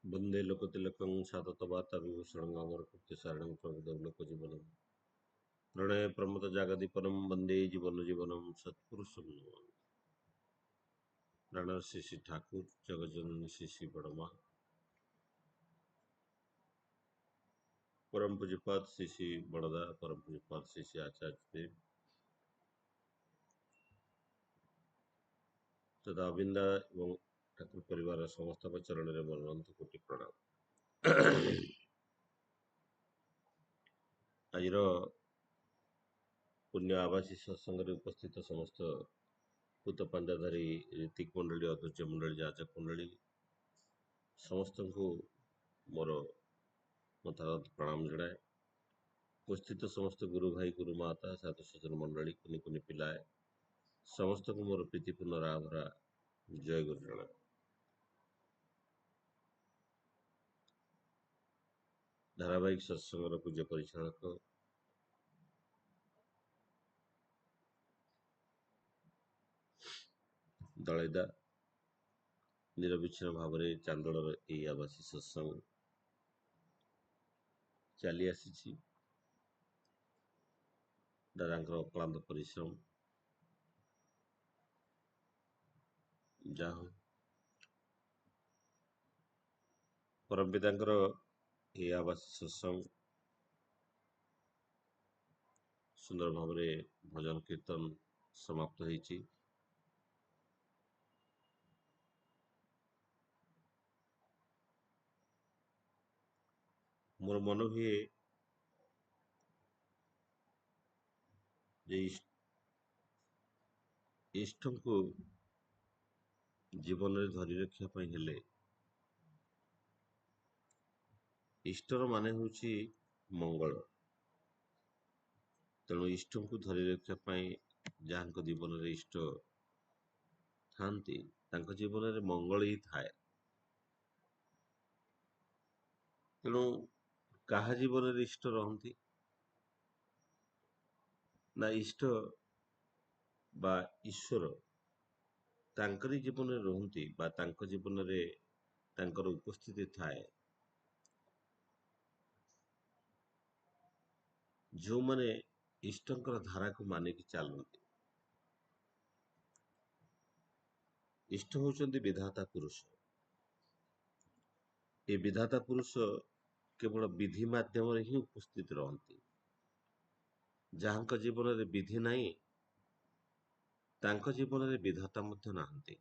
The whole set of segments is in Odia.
वन्दे लोकतिलकं साततवार्ताविभूषणं अमरकीर्तिसारणं प्रबोधं लोकजीवनं प्रणयप्रमथजागतिपरं वन्दे जीवनजीवनं सत्पुरुषं नमामि। राणा श्री श्री ठाकुर जगज्जननी श्री श्री बड़मा परम पूज्यपाद श्री श्री बड़दा परम पूज्यपाद श्री श्री आचार्य देव तथा अविंदा एवं ठाकुर परिवार समस्त चरण में मनंत कोटि प्रणाम। आज पुण्य आवासी सत्संग उपस्थित समस्त भूत पांजाधारी ऋतिक मंडली अध्यक्ष मंडली जाचक मंडली समस्त को मोर मथागत प्रणाम जनाए। उपस्थित समस्त गुरु भाई गुरु माता साधु सज्जन मंडली कुनि कुनि पिलाए समस्त को मोर प्रीतिपूर्ण राभरा जय गुरु जनाए। धारावाहिक सत्संग पूज्य परिचालक दलैदा निरविच्छिन्न भाव में चांदोड़ यही आवासी सत्संग चली आसी। दादांकर अक्लांत परिश्रम जहाँ परम पितांकर यही आवासी सत्संग सुंदर भाव में भजन कीर्तन समाप्त होइछि। मोर मन हुए जे इष्ट को जीवन में धरी रखा हेले इष्टर माने होछि मंगल। तेणु इष्ट को धरी रखा जहाँ जीवन में इष्ट थांती तांको जीवन में मंगल ही थाए। तेणु कहा जीवन में इष्ट रहती ना इष्ट बा ईश्वर तांकरी जीवन में रहती बा तांको जीवन में तांकर उपस्थिति थाए। जो माने इष्टंकर धारा को मानिक चलती इष्ट होचंदी विधाता पुरुष। ये विधाता पुरुष केवल विधि माध्यम ही उपस्थित रहती। जहाँ जीवन में विधि नहीं तांको जीवन में विधाता मध्य नाहंती।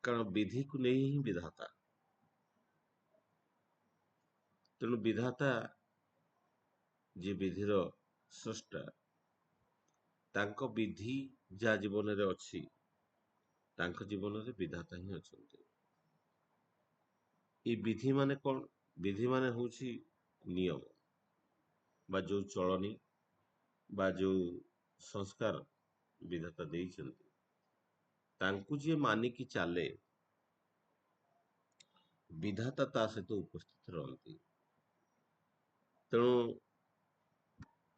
कारण विधि को नहीं ही विधाता। तेणु विधाता जी विधिर स्रष्टा तांको विधि जा जीवन में अच्छी तांको जीवन में विधाता ही अच्छे। ये विधि माने कौन? विधि माने होची नियम बा जो चलनी बा जो संस्कार विधाता देइछन्ति तांकु जे मानिकी चाले विधाता ता सहित उपस्थित रहती। तेणु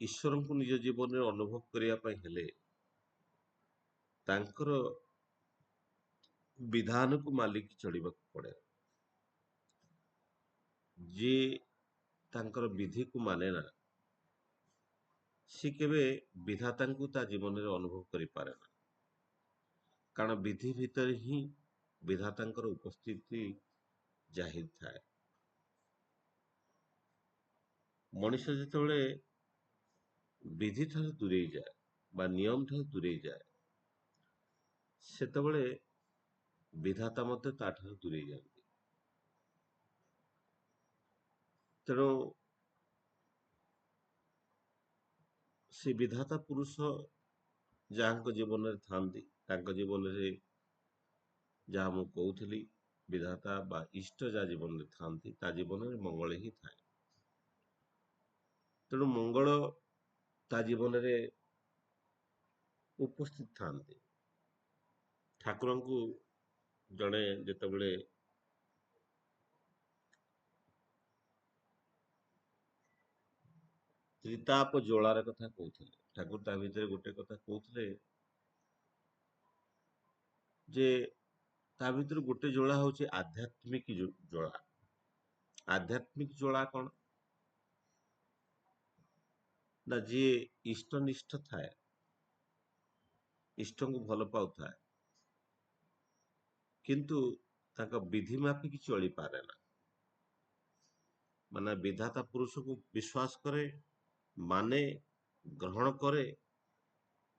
ईश्वर को निज जीवन में अनुभव करने हेले तांकर विधान को मालिक चढ़ा पड़े। जे तांकर विधि को माने ना सी केवे विधाता को ता जीवन में अनुभव करि पारे ना। कारण विधि भीतर ही विधातांकर उपस्थिति जाहिर थाए। मनुष्य जितेबाला विधि ठार दूरे जाए बा नियम ठार दूरे जाए सेतेबाला विधाता मते ताठार दूरे जाती। तेणु से विधाता पुरुष जहाँ जीवन में थांती तांको जीवन में जहाँ मु कहूली विधाता बा इष्ट जहाँ जीवन में थांती ता जीवन में मंगल ही थाए। तेणु मंगल ता जीवन में उपस्थित थांती। ठाकुर को जड़े जितेबाला त्रिताप ज्वालार कथा कहते ठाकुर ता भीतर गोटे कथा कहते जे ତା ଭିତରୁ ଗୋଟେ ଜ୍ୱାଳା ହଉଛି ଆଧ୍ୟାତ୍ମିକ ଜ୍ୱାଳା। ଆଧ୍ୟାତ୍ମିକ ଜ୍ୱାଳା କଣ ନା, ଯିଏ ଇଷ୍ଟନିଷ୍ଠ ଥାଏ, ଇଷ୍ଟଙ୍କୁ ଭଲ ପାଉଥାଏ, କିନ୍ତୁ ତାଙ୍କ ବିଧି ମାଫିକି ଚଳିପାରେ ନା। ମାନେ ବିଧାତା ପୁରୁଷକୁ ବିଶ୍ୱାସ କରେ, ମାନେ, ଗ୍ରହଣ କରେ,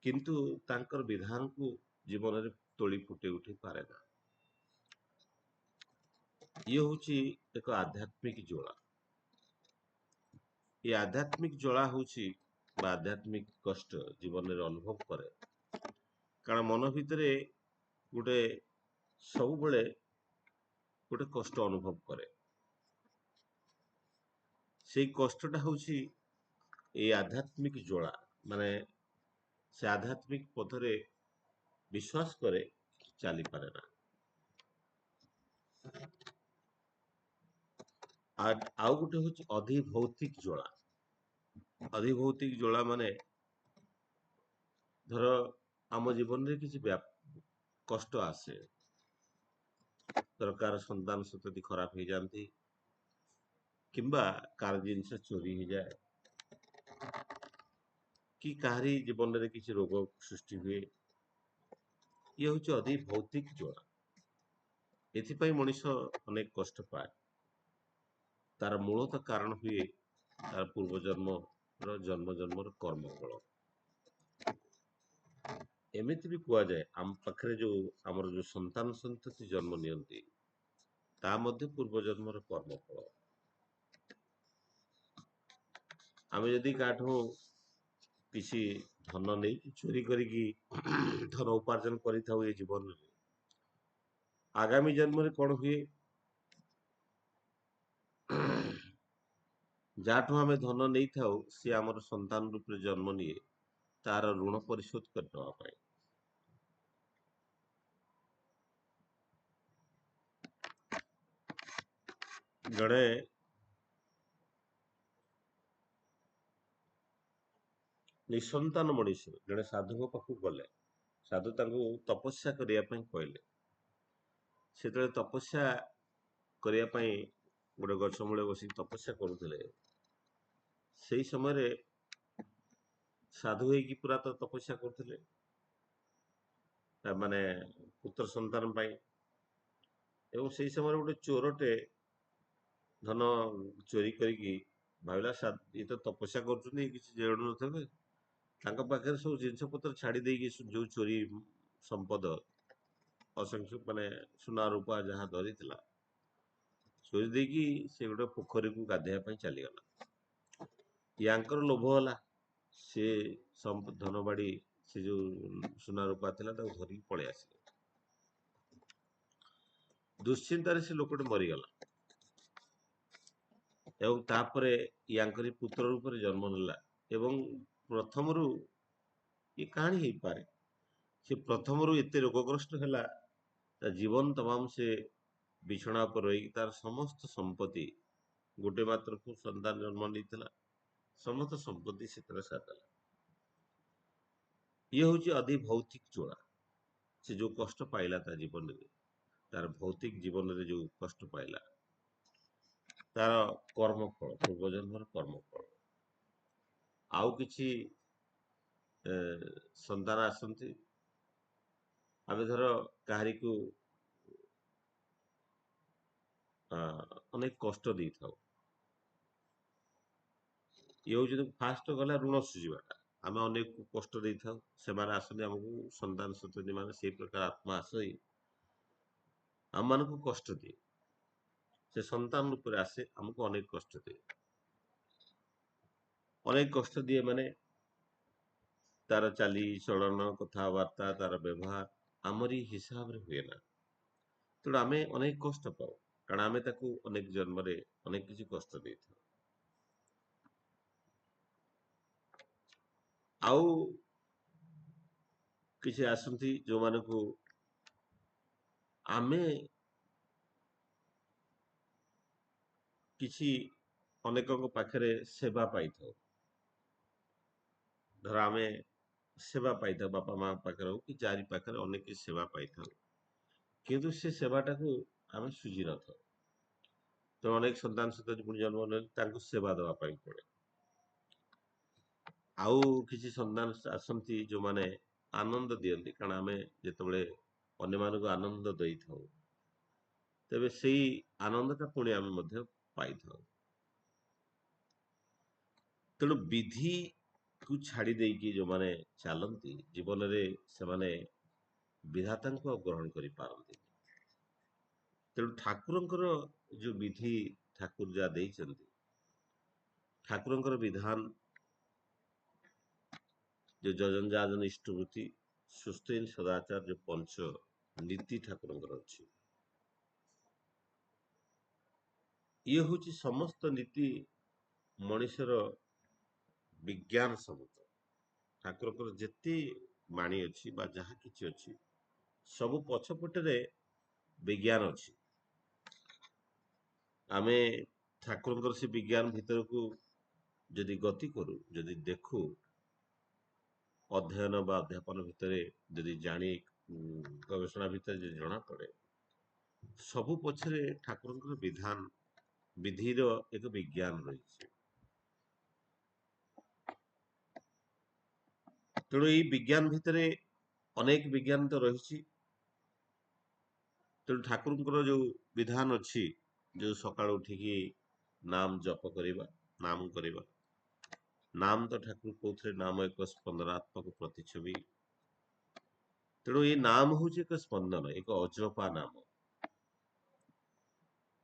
କିନ୍ତୁ ତାଙ୍କର ବିଧାନକୁ ଜୀବନରେ ତୋଳି ଫୁଟେଇ ଉଠେଇ ପାରେ ନା। ଇଏ ହଉଛି ଏକ ଆଧ୍ୟାତ୍ମିକ ଜ୍ୱାଳା। ଏ ଆଧ୍ୟାତ୍ମିକ ଜ୍ୱାଳା ହଉଛି ବା ଆଧ୍ୟାତ୍ମିକ କଷ୍ଟ ଜୀବନରେ ଅନୁଭବ କରେ, କାରଣ ମନ ଭିତରେ ଗୋଟେ ସବୁବେଳେ ଗୋଟେ କଷ୍ଟ ଅନୁଭବ କରେ। ସେଇ କଷ୍ଟଟା ହଉଛି ଏଇ ଆଧ୍ୟାତ୍ମିକ ଜ୍ୱାଳା। ମାନେ ସେ ଆଧ୍ୟାତ୍ମିକ ପଥରେ ବିଶ୍ୱାସ କରେ, ଚାଲିପାରେ ନା। ଆଉ ଗୋଟେ ହଉଛି ଅଧିଭୌତିକ ଜ୍ୱାଳା। ଅଧିଭୌତିକ ଜ୍ୱାଳା ମାନେ, ଧର ଆମ ଜୀବନରେ କିଛି କଷ୍ଟ ଆସେ, ଧର କାହାର ସନ୍ତାନ ସନ୍ତତି ଖରାପ ହେଇଯାଆନ୍ତି, କିମ୍ବା କାହାର ଜିନିଷ ଚୋରି ହେଇଯାଏ, କି କାହାରି ଜୀବନରେ କିଛି ରୋଗ ସୃଷ୍ଟି ହୁଏ, ଇଏ ହଉଛି ଅଧିଭୌତିକ ଜ୍ୱାଳା। ଏଥିପାଇଁ ମଣିଷ ଅନେକ କଷ୍ଟ ପାଏ। ତାର ମୂଳତଃ କାରଣ ହୁଏ ତାର ପୂର୍ବଜନ୍ମର ଜନ୍ମ ଜନ୍ମର କର୍ମଫଳ। ଏମିତି ବି କୁହାଯାଏ, ଆମ ପାଖରେ ଆମର ଯୋଉ ସନ୍ତାନ ସନ୍ତତି ଜନ୍ମ ନିଅନ୍ତି, ତା ମଧ୍ୟ ପୂର୍ବଜନ୍ମର କର୍ମଫଳ। ଆମେ ଯଦି କାହାଠୁ କିଛି ଧନ ନେଇକି ଚୋରି କରିକି ଧନ ଉପାର୍ଜନ କରିଥାଉ ଏ ଜୀବନରେ, ଆଗାମୀ ଜନ୍ମରେ କଣ ହୁଏ, ଯାହାଠୁ ଆମେ ଧନ ନେଇଥାଉ ସିଏ ଆମର ସନ୍ତାନ ରୂପରେ ଜନ୍ମ ନିଏ, ତାର ଋଣ ପରିଶୋଧ କରିଦେବା ପାଇଁ। ଜଣେ ନିଃସନ୍ତାନ ମଣିଷ ଜଣେ ସାଧୁଙ୍କ ପାଖକୁ ଗଲେ, ସାଧୁ ତାଙ୍କୁ ତପସ୍ୟା କରିବା ପାଇଁ କହିଲେ। ସେତେବେଳେ ତପସ୍ୟା କରିବା ପାଇଁ ଗୋଟେ ଗଛ ମୂଳେ ବସିକି ତପସ୍ୟା କରୁଥିଲେ। ସେଇ ସମୟରେ ସାଧୁ ହେଇକି ପୁରା ତ ତପସ୍ୟା କରୁଥିଲେ, ମାନେ ପୁତ୍ର ସନ୍ତାନ ପାଇଁ। ଏବଂ ସେଇ ସମୟରେ ଗୋଟେ ଚୋରଟେ ଧନ ଚୋରି କରିକି ଭାବିଲା, ଇଏ ତ ତପସ୍ୟା କରୁଛନ୍ତି, କିଛି ଜାଣୁ ନଥିବେ, ତାଙ୍କ ପାଖରେ ସବୁ ଜିନିଷ ପତ୍ର ଛାଡି ଦେଇକି ଯୋଉ ଚୋରି ସମ୍ପଦ ଅସଂଖ୍ୟ, ମାନେ ସୁନା ରୂପା ଯାହା ଧରିଥିଲା, ଚୋରି ଦେଇକି ସେ ଗୋଟେ ପୋଖରୀକୁ ଗାଧେଇବା ପାଇଁ ଚାଲିଗଲା। ୟାଙ୍କର ଲୋଭ ହେଲା, ସେ ଧନ ବାଡି, ସେ ଯୋଉ ସୁନା ରୂପା ଥିଲା ତାକୁ ଧରିକି ପଳେଇ ଆସିଲେ। ଦୁଶ୍ଚିନ୍ତାରେ ସେ ଲୋକଟି ମରିଗଲା। ଏବଂ ତାପରେ ୟାଙ୍କରି ପୁତ୍ର ରୂପରେ ଜନ୍ମ ନେଲା। ଏବଂ ପ୍ରଥମରୁ ଏ କାହାଣୀ ହେଇପାରେ, ସେ ପ୍ରଥମରୁ ଏତେ ରୋଗଗ୍ରସ୍ତ ହେଲା, ତା ଜୀବନ ତମାମ ସେ ବିଛଣା ଉପରେ ରହିକି ତାର ସମସ୍ତ ସମ୍ପତ୍ତି, ଗୋଟେ ମାତ୍ର ସନ୍ତାନ ଜନ୍ମ ନେଇଥିଲା, ସମସ୍ତ ସମ୍ପତ୍ତି ସେଥିରେ ସାରିଦେଲା। ଇଏ ହଉଛି ଅଧିଭୌତିକ ଜ୍ୱାଳା। ସେ ଯୋଉ କଷ୍ଟ ପାଇଲା ତା ଜୀବନରେ, ତାର ଭୌତିକ ଜୀବନରେ ଯୋଉ କଷ୍ଟ ପାଇଲା, ତାର କର୍ମଫଳ, ପୂର୍ବଜନ୍ମର କର୍ମଫଳ। ଆଉ କିଛି ସନ୍ତାନ ଆସନ୍ତି, ଆମେ ଧର କାହାରିକୁ ଅନେକ କଷ୍ଟ ଦେଇଥାଉ। ଇଏ ହଉଛି ଫାଷ୍ଟ ଗଲା ଋଣ ସୁଝିବାଟା। ଆମେ ଅନେକ କଷ୍ଟ ଦେଇଥାଉ, ସେମାନେ ଆସନ୍ତି ଆମକୁ, ସନ୍ତାନ ସନ୍ତତି ମାନେ ସେଇ ପ୍ରକାର ଆତ୍ମା ଆସି ଆମମାନଙ୍କୁ କଷ୍ଟ ଦିଏ। ସେ ସନ୍ତାନ ରୂପରେ ଆସେ, ଆମକୁ ଅନେକ କଷ୍ଟ ଦିଏ। ଅନେକ କଷ୍ଟ ଦିଏ ମାନେ ତାର ଚାଲି ଚଳନ, କଥାବାର୍ତ୍ତା, ତାର ବ୍ୟବହାର ଆମରି ହିସାବରେ ହୁଏ ନା। ତେଣୁ ଆମେ ଅନେକ କଷ୍ଟ ପାଉ, କାରଣ ଆମେ ତାକୁ ଅନେକ ଜନ୍ମରେ ଅନେକ କିଛି କଷ୍ଟ ଦେଇଥାଉ। ଆଉ କିଛି ଆସନ୍ତି ଯୋଉମାନଙ୍କୁ ଆମେ କିଛି ଅନେକଙ୍କ ପାଖରେ ସେବା ପାଇଥାଉ। ଧର ଆମେ ସେବା ପାଇଥାଉ, ବାପା ମା ପାଖରେ ହଉ କି ଚାରି ପାଖରେ ଅନେକ କିଛି ସେବା ପାଇଥାଉ। କିନ୍ତୁ ସେ ସେବାଟାକୁ ଆମେ ସୁଝି ନଥାଉ। ତେଣୁ ଅନେକ ସନ୍ତାନ ସହିତ ପୁଣି ଜନ୍ମ ନେଲେ ତାଙ୍କୁ ସେବା ଦେବା ପାଇଁ ପଡେ। ଆଉ କିଛି ସନ୍ତାନ ଆସନ୍ତି ଯୋଉମାନେ ଆନନ୍ଦ ଦିଅନ୍ତି, କାରଣ ଆମେ ଯେତେବେଳେ ଅନ୍ୟମାନଙ୍କୁ ଆନନ୍ଦ ଦେଇଥାଉ ତେବେ ସେଇ ଆନନ୍ଦଟା ପୁଣି ଆମେ ମଧ୍ୟ ପାଇଥାଉ। ତେଣୁ ବିଧିକୁ ଛାଡି ଦେଇକି ଯୋଉମାନେ ଚାଲନ୍ତି ଜୀବନରେ, ସେମାନେ ବିଧାତାଙ୍କୁ ଆଉ ଗ୍ରହଣ କରିପାରନ୍ତି। ତେଣୁ ଠାକୁରଙ୍କର ଯୋଉ ବିଧି, ଠାକୁର ଯାହା ଦେଇଛନ୍ତି, ଠାକୁରଙ୍କର ବିଧାନ, ଯୋଉ ଯଜନ ଇଷ୍ଟବୃତ୍ତି, ସୁସ୍ଥ ସଦାଚାର, ଯୋଉ ପଞ୍ଚ ନୀତି ଠାକୁରଙ୍କର ଅଛି, ଇଏ ହଉଛି ସମସ୍ତ ନୀତି ମଣିଷର ବିଜ୍ଞାନ ସମୂତ। ଠାକୁରଙ୍କର ଯେତେ ବାଣୀ ଅଛି ବା ଯାହା କିଛି ଅଛି, ସବୁ ପଛପଟରେ ବିଜ୍ଞାନ ଅଛି। ଆମେ ଠାକୁରଙ୍କର ସେ ବିଜ୍ଞାନ ଭିତରକୁ ଯଦି ଗତି କରୁ, ଯଦି ଦେଖୁ, ଅଧ୍ୟୟନ ବା ଅଧ୍ୟାପନ ଭିତରେ ଯଦି ଜାଣି, ଗବେଷଣା ଭିତରେ ଯଦି ଜଣା ପଡେ, ସବୁ ପଛରେ ଠାକୁରଙ୍କର ବିଧାନ, ବିଧିର ଏକ ବିଜ୍ଞାନ ରହିଛି। ତେଣୁ ଏଇ ବିଜ୍ଞାନ ଭିତରେ ଅନେକ ବିଜ୍ଞାନ ତ ରହିଛି। ତେଣୁ ଠାକୁରଙ୍କର ଯୋଉ ବିଧାନ ଅଛି, ଯୋଉ ସକାଳୁ ଉଠିକି ନାମ ଜପ କରିବା, ନାମ କରିବା, ନାମ ତ ଠାକୁର କହୁଥିଲେ ନାମ ଏକ ସ୍ପନ୍ଦନାତ୍ମକ ପ୍ରତିଛବି। ତେଣୁ ଏଇ ନାମ ହଉଛି ଏକ ସ୍ପନ୍ଦନ, ଏକ ଅଜପା ନାମ।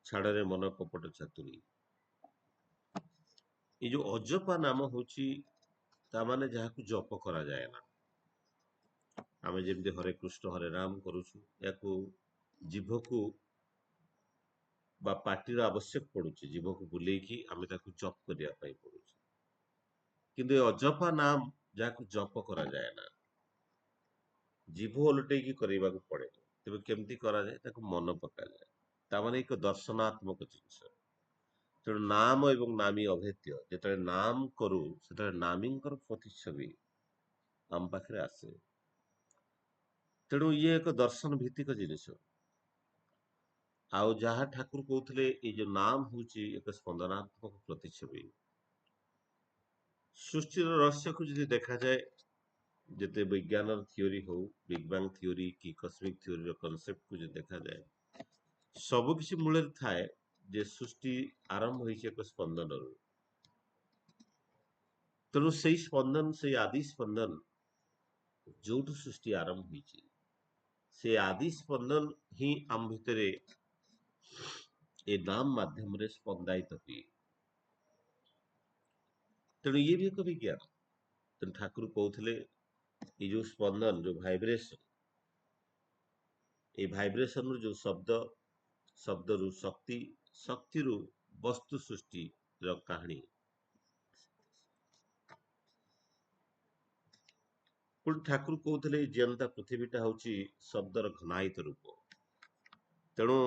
ଛାଡରେ ମନ କପଟ ଚାତୁରୀ, ଏଇ ଯୋଉ ଅଜପା ନାମ ହଉଛି, ତାମାନେ ଯାହାକୁ ଜପ କରାଯାଏ ନା। ଆମେ ଯେମିତି ହରେ କୃଷ୍ଣ ହରେ ରାମ କରୁଛୁ, ୟାକୁ ଜିଭକୁ ବା ପାଟିର ଆବଶ୍ୟକ ପଡୁଛି, ଜିଭକୁ ବୁଲେଇକି ଆମେ ତାକୁ ଜପ କରିବା ପାଇଁ ପଡୁଛି। କିନ୍ତୁ ଏ ଅଜପା ନାମ ଯାହାକୁ ଜପ କରାଯାଏ ନା, ଜିଭ ଓଲଟେଇକି କରିବାକୁ ପଡେ। ତେବେ କେମିତି କରାଯାଏ? ତାକୁ ମନ ପକାଯାଏ। ତାମାନେ ଏକ ଦର୍ଶନାତ୍ମକ ଜିନିଷ। ତେଣୁ ନାମ ଏବଂ ନାମୀ ଅଭେଦ୍ୟ। ଯେତେବେଳେ ନାମ କରୁ, ସେତେବେଳେ ନାମୀଙ୍କର ପ୍ରତିଛବି ଆମ ପାଖରେ ଆସେ। ତେଣୁ ଇଏ ଏକ ଦର୍ଶନ ଭିତ୍ତିକ ଜିନିଷ। ଆଉ ଯାହା ଠାକୁର କହୁଥିଲେ, ଏଇ ଯୋଉ ନାମ ହଉଛି ଏକ ସ୍ପନ୍ଦନାତ୍ମକ ପ୍ରତିଛବି। ସୃଷ୍ଟିର ରହସ୍ୟକୁ ଯଦି ଦେଖାଯାଏ, ଯେତେ ବିଜ୍ଞାନର ଥିଓରି ହଉ, ବିଗ୍ ବାଙ୍ଗ ଥିଓରି କି କସ୍ମିକ ଥିଓରିର କନସେପ୍ଟକୁ ଯଦି ଦେଖାଯାଏ, ସବୁ କିଛି ମୂଳରେ ଥାଏ ଯେ ସୃଷ୍ଟି ଆରମ୍ଭ ହେଇଛି ଏକ ସ୍ପନ୍ଦନରୁ। ତେଣୁ ସେଇ ସ୍ପନ୍ଦନ, ସେଇ ଆଦି ସ୍ପନ୍ଦନ ଯୋଉଠୁ ସୃଷ୍ଟି ଆରମ୍ଭ ହେଇଛି, ସେ ଆଦି ସ୍ପନ୍ଦନ ହିଁ ଆମ ଭିତରେ ଏ ନାମ ମାଧ୍ୟମରେ ସ୍ପନ୍ଦାୟିତ ହୁଏ। ତେଣୁ ଇଏ ବି ଏକ ବିଜ୍ଞାନ। ତେଣୁ ଠାକୁର କହୁଥିଲେ, ଏଇ ଯୋଉ ସ୍ପନ୍ଦନ, ଯୋଉ ଭାଇବ୍ରେସନ, ଏଇ ଭାଇବ୍ରେସନରୁ ଯୋଉ ଶବ୍ଦ, ଶବ୍ଦରୁ ଶକ୍ତି, ଶକ୍ତିରୁ ବସ୍ତୁ ସୃଷ୍ଟିର କାହାଣୀ। ପୁଣି ଠାକୁର କହୁଥିଲେ, ଏଇ ଜିଅନ୍ତା ପୃଥିବୀଟା ହଉଛି ଶବ୍ଦର ଘନାୟିତ ରୂପ। ତେଣୁ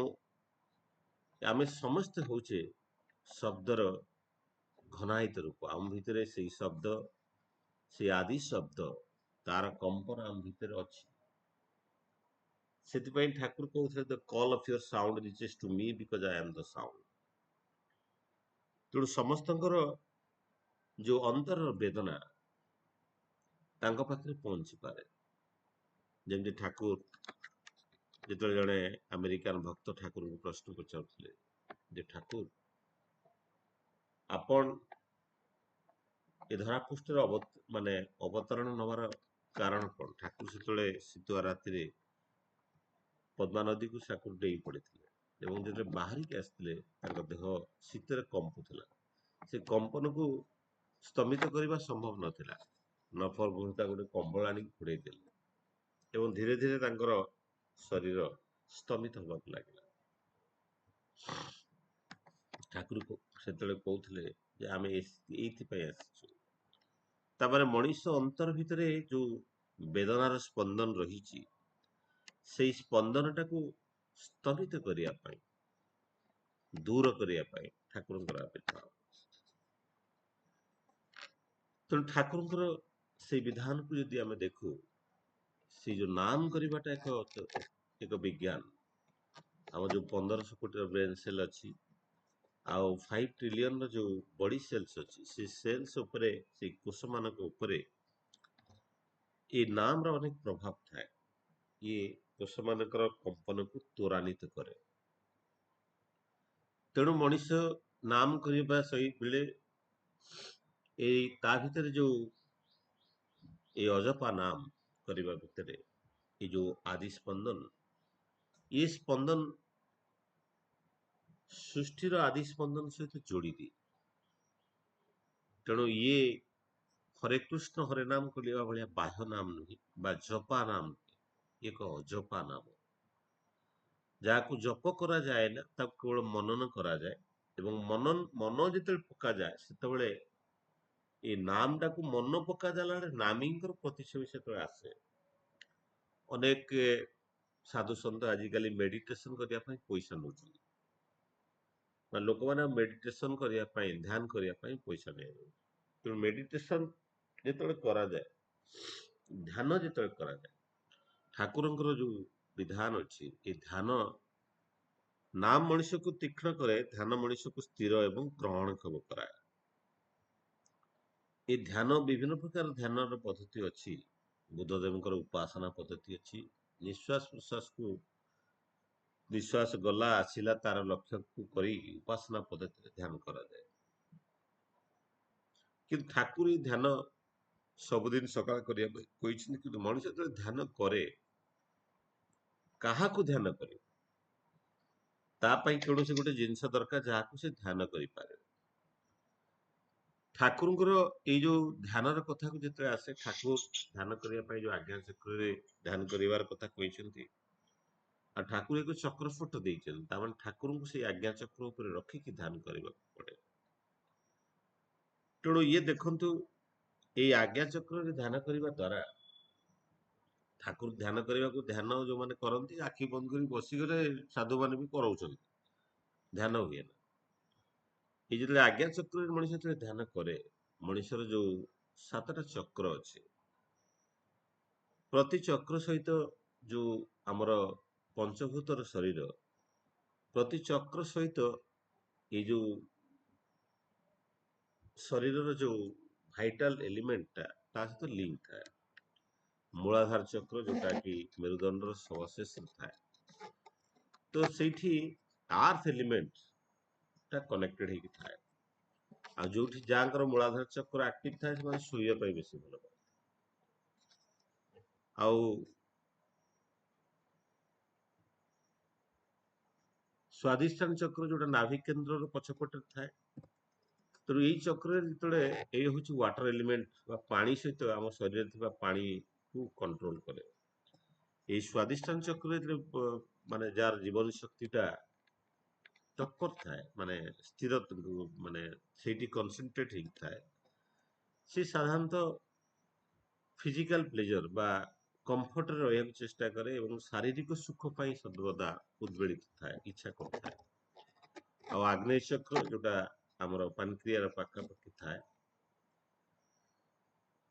ଆମେ ସମସ୍ତେ ହଉଛେ ଶବ୍ଦର ଘନାୟିତ ରୂପ। ଆମ ଭିତରେ ସେଇ ଶବ୍ଦ, ସେଇ ଆଦି ଶବ୍ଦ, ତାର କମ୍ପନ ଆମ ଭିତରେ ଅଛି। ସେଥିପାଇଁ ଠାକୁର କହୁଥିଲେ, the call of your sound reaches to me because I am the sound. ତେଣୁ ସମସ୍ତଙ୍କର ଯୋଉ ଅନ୍ତରର ବେଦନା ତାଙ୍କ ପାଖରେ ପହଞ୍ଚି ପାରେ। ଯେମିତି ଠାକୁର, ଯେତେବେଳେ ଜଣେ ଆମେରିକାନ ଭକ୍ତ ଠାକୁରଙ୍କୁ ପ୍ରଶ୍ନ ପଚାରୁଥିଲେ ଯେ, ଠାକୁର, ଆପଣ ଏ ଧରାପୃଷ୍ଠରେ ମାନେ ଅବତରଣ ନବାର କାରଣ କଣ? ଠାକୁର ସେତେବେଳେ ଶୀତୁଆ ରାତିରେ ପଦ୍ମା ନଦୀକୁ ଠାକୁର ଡେଇଁ ପଡିଥିଲେ ଏବଂ ଯେତେବେଳେ ବାହାରିକି ଆସିଥିଲେ, ତାଙ୍କ ଦେହ ଶୀତରେ କମ୍ପୁଥିଲା। ସେ କମ୍ପନକୁ ସ୍ତମିତ କରିବା ସମ୍ଭବ ନଥିଲା। ନଫର ଭୂମିକା ଗୋଟେ କମ୍ବଳ ଆଣିକି ଘୋଡେଇ ଦେଲେ ଏବଂ ଧୀରେ ଧୀରେ ତାଙ୍କର ଶରୀର ସ୍ତମିତ ହେବାକୁ ଲାଗିଲା। ଠାକୁର ସେତେବେଳେ କହୁଥିଲେ ଯେ, ଆମେ ଏଇଥିପାଇଁ ଆସିଛୁ। ତାପରେ ମଣିଷ ଅନ୍ତର ଭିତରେ ଯୋଉ ବେଦନାର ସ୍ପନ୍ଦନ ରହିଛି, ସେଇ ସ୍ପନ୍ଦନଟାକୁ ସ୍ତମିତ କରିବା ପାଇଁ, ଦୂର କରିବା ପାଇଁ ଠାକୁରଙ୍କର ଆବିର୍ଭାବ। ତେଣୁ ଠାକୁରଙ୍କର ସେଇ ବିଧାନକୁ ଯଦି ଆମେ ଦେଖୁ, ସେଇ ଯୋଉ ନାମ କରିବାଟା ଏକ ବିଜ୍ଞାନ। ଆମ ଯୋଉ 1500 କୋଟିର ବ୍ରେନ୍ ସେଲ୍ ଅଛି ଆଉ 5 ଟ୍ରିଲିୟନର ଯୋଉ ବଡି ସେଲ୍ସ ଅଛି ସେ ସେଲ୍ସ ଉପରେ ସେଇ କୋଷମାନଙ୍କ ଉପରେ ଏ ନାମର ଅନେକ ପ୍ରଭାବ ଥାଏ। ଇଏ କୋଷମାନଙ୍କର କମ୍ପନକୁ ତ୍ୱରାନ୍ୱିତ କରେ। ତେଣୁ ମଣିଷ ନାମ କରିବା ବେଳେ ଏଇ ତା ଭିତରେ ଯୋଉ ଏଇ ଅଜପା ନାମ କରିବା ଭିତରେ ଏଇ ଯୋଉ ଆଦି ସ୍ପନ୍ଦନ, ଏ ସ୍ପନ୍ଦନ ସୃଷ୍ଟିର ଆଦି ସ୍ପନ୍ଦନ ସହିତ ଯୋଡ଼ି ଦିଏ। ତେଣୁ ଇଏ ହରେ କୃଷ୍ଣ ହରେ ନାମ କରିବା ଭଳିଆ ବାହ୍ୟ ନାମ ନୁହେଁ ବା ଜପା ନାମ ନୁହେଁ, ଇଏ ଏକ ଅଜପା ନାମ ଯାହାକୁ ଜପ କରାଯାଏ ନା, ତାକୁ କେବଳ ମନନ କରାଯାଏ ଏବଂ ମନ ଯେତେବେଳେ ପକାଯାଏ ସେତେବେଳେ ଏ ନାମଟାକୁ ମନ ପକାଦେଲା ବେଳେ ନାମୀଙ୍କର ପ୍ରତିଛବି ସେତେବେଳେ ଆସେ। ଅନେକ ସାଧୁ ସନ୍ଥ ଆଜିକାଲି ମେଡିଟେସନ କରିବା ପାଇଁ ପଇସା ନେଉଛନ୍ତି, ମାନେ ଲୋକମାନେ ମେଡିଟେସନ କରିବା ପାଇଁ ଧ୍ୟାନ କରିବା ପାଇଁ ପଇସା ନେଉଛନ୍ତି। ତେଣୁ ମେଡିଟେସନ ଯେତେବେଳେ କରାଯାଏ, ଧ୍ୟାନ ଯେତେବେଳେ କରାଯାଏ, ଠାକୁରଙ୍କର ଯୋଉ ବିଧାନ ଅଛି, ଏ ଧ୍ୟାନ ନାମ ମଣିଷକୁ ତୀକ୍ଷ୍ଣ କରେ, ଧ୍ୟାନ ମଣିଷକୁ ସ୍ଥିର ଏବଂ ଗ୍ରହଣକ୍ଷମ କରାଏ। ଏ ଧ୍ୟାନ ବିଭିନ୍ନ ପ୍ରକାର ଧ୍ୟାନର ପଦ୍ଧତି ଅଛି। ବୁଦ୍ଧଦେବଙ୍କର ଉପାସନା ପଦ୍ଧତି ଅଛି। ନିଶ୍ୱାସ ପ୍ରଶ୍ୱାସକୁ ନିଶ୍ୱାସ ଗଲା ଆସିଲା ତାର ଲକ୍ଷ୍ୟକୁ କରି ଉପାସନା ପଦ୍ଧତିରେ ଧ୍ୟାନ କରାଯାଏ। କିନ୍ତୁ ଠାକୁର ଏଇ ଧ୍ୟାନ ସବୁଦିନ ସକାଳ କରିବା ପାଇଁ କହିଛନ୍ତି। କିନ୍ତୁ ମଣିଷ ଯେତେବେଳେ ଧ୍ୟାନ କରେ, କାହାକୁ ଧ୍ୟାନ କରିବ, ତା ପାଇଁ କୌଣସି ଗୋଟେ ଜିନିଷ ଦରକାର ଯାହାକୁ ସେ ଧ୍ୟାନ କରିପାରେ। ଠାକୁରଙ୍କର ଏଇ ଯୋଉ ଧ୍ୟାନର କଥାକୁ ଯେତେବେଳେ ଆସେ, ଠାକୁର ଧ୍ୟାନ କରିବା ପାଇଁ ଯୋଉ ଆଜ୍ଞା ଚକ୍ରରେ ଧ୍ୟାନ କରିବାର କଥା କହିଛନ୍ତି, ଆଉ ଠାକୁର ଏକ ଚକ୍ର ଫଟୋ ଦେଇଛନ୍ତି, ତାମାନେ ଠାକୁରଙ୍କୁ ସେଇ ଆଜ୍ଞା ଚକ୍ର ଉପରେ ରଖିକି ଧ୍ୟାନ କରିବାକୁ ପଡେ। ତେଣୁ ଇଏ ଦେଖନ୍ତୁ, ଏଇ ଆଜ୍ଞା ଚକ୍ରରେ ଧ୍ୟାନ କରିବା ଦ୍ଵାରା ଠାକୁର ଧ୍ୟାନ କରିବାକୁ, ଧ୍ୟାନ ଯୋଉମାନେ କରନ୍ତି ଆଖି ବନ୍ଦ କରି ବସିଗଲେ ସାଧୁମାନେ ବି କରଉଛନ୍ତି, ଧ୍ୟାନ ହୁଏ ନା। ଏଇ ଯେତେବେଳେ ଆଜ୍ଞା ଚକ୍ରରେ ମଣିଷ ଯେତେବେଳେ ଧ୍ୟାନ କରେ, ମଣିଷର ଯୋଉ 7ଟା ଚକ୍ର ଅଛି, ପ୍ରତି ଚକ୍ର ସହିତ ଯୋଉ ଆମର ପଞ୍ଚଭୂତର ଶରୀର, ପ୍ରତି ଚକ୍ର ସହିତ ଏଇ ଯୋଉ ଶରୀରର ଯୋଉ ଭାଇଟାଲ ଏଲିମେଣ୍ଟଟା ତା ସହିତ ଲିଙ୍କ ଥାଏ। ମୂଳାଧାର ଚକ୍ର ଯୋଉଟା କି ମେରୁଦଣ୍ଡର ସର୍ବଶେଷରେ ଥାଏ, ତ ସେଇଠି ଆର୍ଥ ଏଲିମେଣ୍ଟ ଟା କନେକ୍ଟେଡ ହେଇକି ଥାଏ। ଆଉ ଯୋଉଠି ଯାହାଙ୍କର ମୂଳାଧାର ଚକ୍ର ଆକ୍ଟିଭ ଥାଏ, ସେମାନେ ଶୋଇବା ପାଇଁ ବେଶୀ ଭଲ ପାଆନ୍ତି। ଆଉ ସ୍ୱାଦିଷ୍ଠାନ ଚକ୍ର ଯୋଉଟା ନାଭି କେନ୍ଦ୍ରର ପଛପଟରେ ଥାଏ, ତେଣୁ ଏଇ ଚକ୍ରରେ ଯେତେବେଳେ ଏଇ ହଉଛି ୱାଟର ଏଲିମେଣ୍ଟ ବା ପାଣି ସହିତ ଆମ ଶରୀରରେ ଥିବା ପାଣିକୁ କଣ୍ଟ୍ରୋଲ କରେ। ଏଇ ସ୍ୱାଦିଷ୍ଠାନ ଚକ୍ରରେ ଯେତେବେଳେ ମାନେ ଯାହାର ଜୀବନ ଶକ୍ତିଟା ତତ୍ପର ଥାଏ, ମାନେ ସ୍ଥିର, ମାନେ ସେଇଠି କନସେନଟ୍ରେଟ ହେଇକି ଥାଏ, ସେ ସାଧାରଣତଃ ଫିଜିକାଲ ପ୍ଲେଜର ବା କମ୍ଫର୍ଟରେ ରହିବାକୁ ଚେଷ୍ଟା କରେ ଏବଂ ଶାରୀରିକ ସୁଖ ପାଇଁ ସର୍ବଦା ଉଦ୍ବେଳିତ ଥାଏ, ଇଚ୍ଛା କରୁଥାଏ। ଆଉ ଆଗ୍ନେୟ ଚକ୍ର ଯୋଉଟା ଆମର ପାନକ୍ରିୟାର ପାଖାପାଖି ଥାଏ,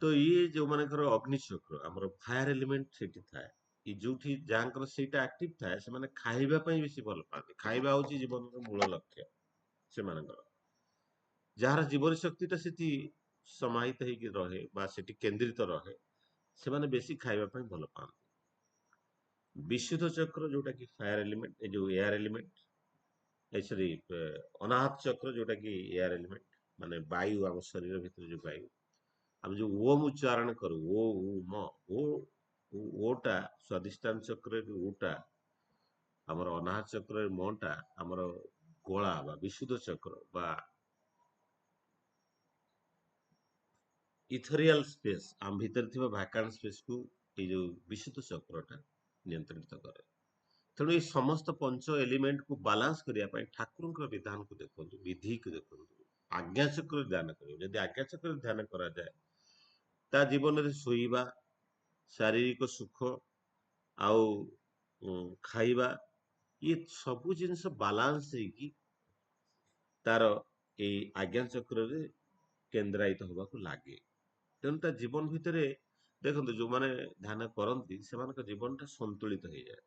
ତ ଇଏ ଯୋଉମାନଙ୍କର ଅଗ୍ନି ଚକ୍ର, ଆମର ଫାୟାର ଏଲିମେଣ୍ଟ ସେଠି ଥାଏ। ଯୋଉଠି ଯାହାଙ୍କର ସେଇଟା ଆକ୍ଟିଭ ଥାଏ, ସେମାନେ ଖାଇବା ପାଇଁ ବେଶୀ ଭଲ ପାଆନ୍ତି। ଖାଇବା ହଉଛି ଜୀବନର ମୂଳ ଲକ୍ଷ୍ୟ ସେମାନଙ୍କର। ଯାହାର ଜୀବନ ଶକ୍ତିଟା ସେଠି ସମାହିତ ହେଇକି ରହେ ବା ସେଠି କେନ୍ଦ୍ରିତ ରହେ, ସେମାନେ ବେଶୀ ଖାଇବା ପାଇଁ ଭଲ ପାଆନ୍ତି। ବିଶୁଦ୍ଧ ଚକ୍ର ଯୋଉଟା କି ଫାୟାର ଏଲିମେଣ୍ଟ, ଏ ଯୋଉ ଏୟାର ଏଲିମେଣ୍ଟ, ସରି ଅନାହତ ଚକ୍ର ଯୋଉଟା କି ଏୟାର ଏଲିମେଣ୍ଟ, ମାନେ ବାୟୁ, ଆମ ଶରୀର ଭିତରେ ଯୋଉ ବାୟୁ, ଆମେ ଯୋଉ ଓମ୍ ଉଚ୍ଚାରଣ କରୁ, ଓ ଉ ମ, ଓଟା ସ୍ୱାଦିଷ୍ଠାନ ଚକ୍ରରେ, ଓଟା ଆମର ଅନାହତ ଚକ୍ରରେ, ମଟା ଆମର ଗଳା ବା ବିଶୁଦ୍ଧ ଚକ୍ର ବା ଇଥରିଆଲ ସ୍ପେସ୍, ଆମ ଭିତରେ ଥିବା ଭ୍ୟାକାଣ୍ଟ ସ୍ପେସକୁ ଏଇ ଯୋଉ ବିଶୁଦ୍ଧ ଚକ୍ରଟା ନିୟନ୍ତ୍ରିତ କରେ। ତେଣୁ ଏଇ ସମସ୍ତ ପଞ୍ଚ ଏଲିମେଣ୍ଟକୁ ବାଲାନ୍ସ କରିବା ପାଇଁ ଠାକୁରଙ୍କର ବିଧାନକୁ ଦେଖନ୍ତୁ, ବିଧିକୁ ଦେଖନ୍ତୁ। ଆଜ୍ଞା ଚକ୍ରରେ ଧ୍ୟାନ କରିବ। ଯଦି ଆଜ୍ଞା ଚକ୍ରରେ ଧ୍ୟାନ କରାଯାଏ, ତା ଜୀବନରେ ଶୋଇବା, ଶାରୀରିକ ସୁଖ ଆଉ ଖାଇବା, ଇଏ ସବୁ ଜିନିଷ ବାଲାନ୍ସ ହେଇକି ତାର ଏଇ ଆଜ୍ଞା ଚକ୍ରରେ କେନ୍ଦ୍ରାୟିତ ହବାକୁ ଲାଗେ। ତେଣୁ ତା ଜୀବନ ଭିତରେ ଦେଖନ୍ତୁ, ଯୋଉମାନେ ଧ୍ୟାନ କରନ୍ତି ସେମାନଙ୍କ ଜୀବନଟା ସନ୍ତୁଳିତ ହେଇଯାଏ।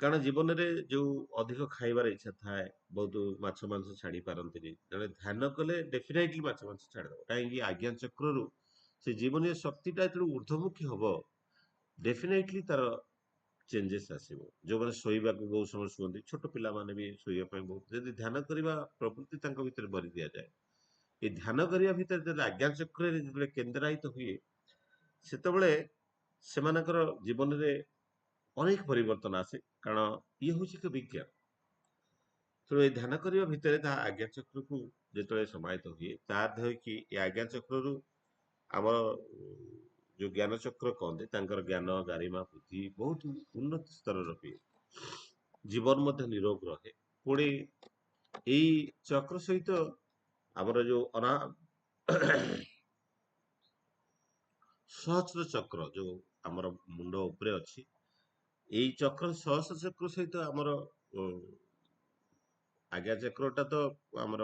କାରଣ ଜୀବନରେ ଯୋଉ ଅଧିକ ଖାଇବାର ଇଚ୍ଛା ଥାଏ, ବହୁତ ମାଛ ମାଂସ ଛାଡି ପାରନ୍ତିନି, ଜଣେ ଧ୍ୟାନ କଲେ ଡେଫିନେଟଲି ମାଛ ମାଂସ ଛାଡିଦବ। କାହିଁକି? ଆଜ୍ଞା ଚକ୍ରରୁ ସେ ଜୀବନୀୟ ଶକ୍ତିଟା ଯେତେବେଳେ ଊର୍ଦ୍ଧ୍ୱମୁଖୀ ହବ, ଡେଫିନେଟଲି ତାର ଚେଞ୍ଜେସ୍ ଆସିବ। ଯୋଉମାନେ ଶୋଇବାକୁ ବହୁତ ସମୟ ଶୁଅନ୍ତି, ଛୋଟ ପିଲାମାନେ ବି ଶୋଇବା ପାଇଁ ବହୁତ, ଯଦି ଧ୍ୟାନ କରିବା ପ୍ରବୃତ୍ତି ତାଙ୍କ ଭିତରେ ଭରି ଦିଆଯାଏ, ଏ ଧ୍ୟାନ କରିବା ଭିତରେ ଯେତେବେଳେ ଆଜ୍ଞା ଚକ୍ରରେ ଯେତେବେଳେ କେନ୍ଦ୍ରାୟିତ ହୁଏ, ସେତେବେଳେ ସେମାନଙ୍କର ଜୀବନରେ ଅନେକ ପରିବର୍ତ୍ତନ ଆସେ। କାରଣ ଇଏ ହଉଛି ଏକ ବିଜ୍ଞାନ। ତେଣୁ ଏଇ ଧ୍ୟାନ କରିବା ଭିତରେ ତାହା ଆଜ୍ଞା ଚକ୍ରକୁ ଯେତେବେଳେ ସମାହିତ ହୁଏ, ତା ଧରିକି ଏ ଆଜ୍ଞା ଚକ୍ରରୁ ଆମର ଯୋଉ ଜ୍ଞାନ ଚକ୍ର କହନ୍ତି, ତାଙ୍କର ଜ୍ଞାନ ଗାରିମା ବୁଦ୍ଧି ବହୁତ ଉନ୍ନତ ସ୍ତରର ହୁଏ। ଜୀବନ ମଧ୍ୟ ନିରୋଗ ରହେ। ପୁଣି ଏଇ ଚକ୍ର ସହିତ ଆମର ଯୋଉ ସହସ୍ର ଚକ୍ର ଯୋଉ ଆମର ମୁଣ୍ଡ ଉପରେ ଅଛି, ଏଇ ଚକ୍ର ସହସ୍ର ଚକ୍ର ସହିତ ଆମର ଆଜ୍ଞା ଚକ୍ରଟା ତ ଆମର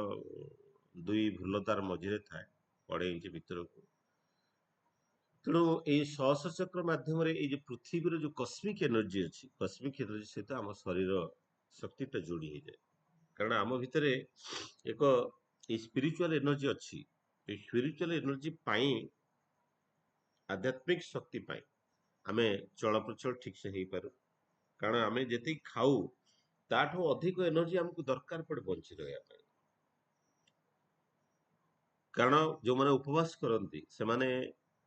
ଦୁଇ ଭ୍ରୁଲ ତାର ମଝିରେ ଥାଏ, 2.5 ଇଞ୍ଚ ଭିତରକୁ। ତେଣୁ ଏଇ ସହସ୍ର ଚକ୍ର ମାଧ୍ୟମରେ ଏଇ ଯୋଉ ପୃଥିବୀର ଯୋଉ କସ୍ମିକ ଏନର୍ଜି ଅଛି, କସ୍ମିକ ଏନର୍ଜି ସହିତ ଆମ ଶରୀର ଶକ୍ତିଟା ଯୋଡି ହେଇଯାଏ। କାରଣ ଆମ ଭିତରେ ଏକ ଏଇ ସ୍ପିରିଚୁଆଲ ଏନର୍ଜି ଅଛି। ଏଇ ସ୍ପିରିଚୁଆଲ ଏନର୍ଜି ପାଇଁ, ଆଧ୍ୟାତ୍ମିକ ଶକ୍ତି ପାଇଁ ଆମେ ଚଳପ୍ରଚଳ ଠିକ ସେ ହେଇପାରୁ। କାରଣ ଆମେ ଯେତିକି ଖାଉ, ତାଠୁ ଅଧିକ ଏନର୍ଜି ଆମକୁ ଦରକାର ପଡେ ବଞ୍ଚି ରହିବା ପାଇଁ। କାରଣ ଯୋଉମାନେ ଉପବାସ କରନ୍ତି, ସେମାନେ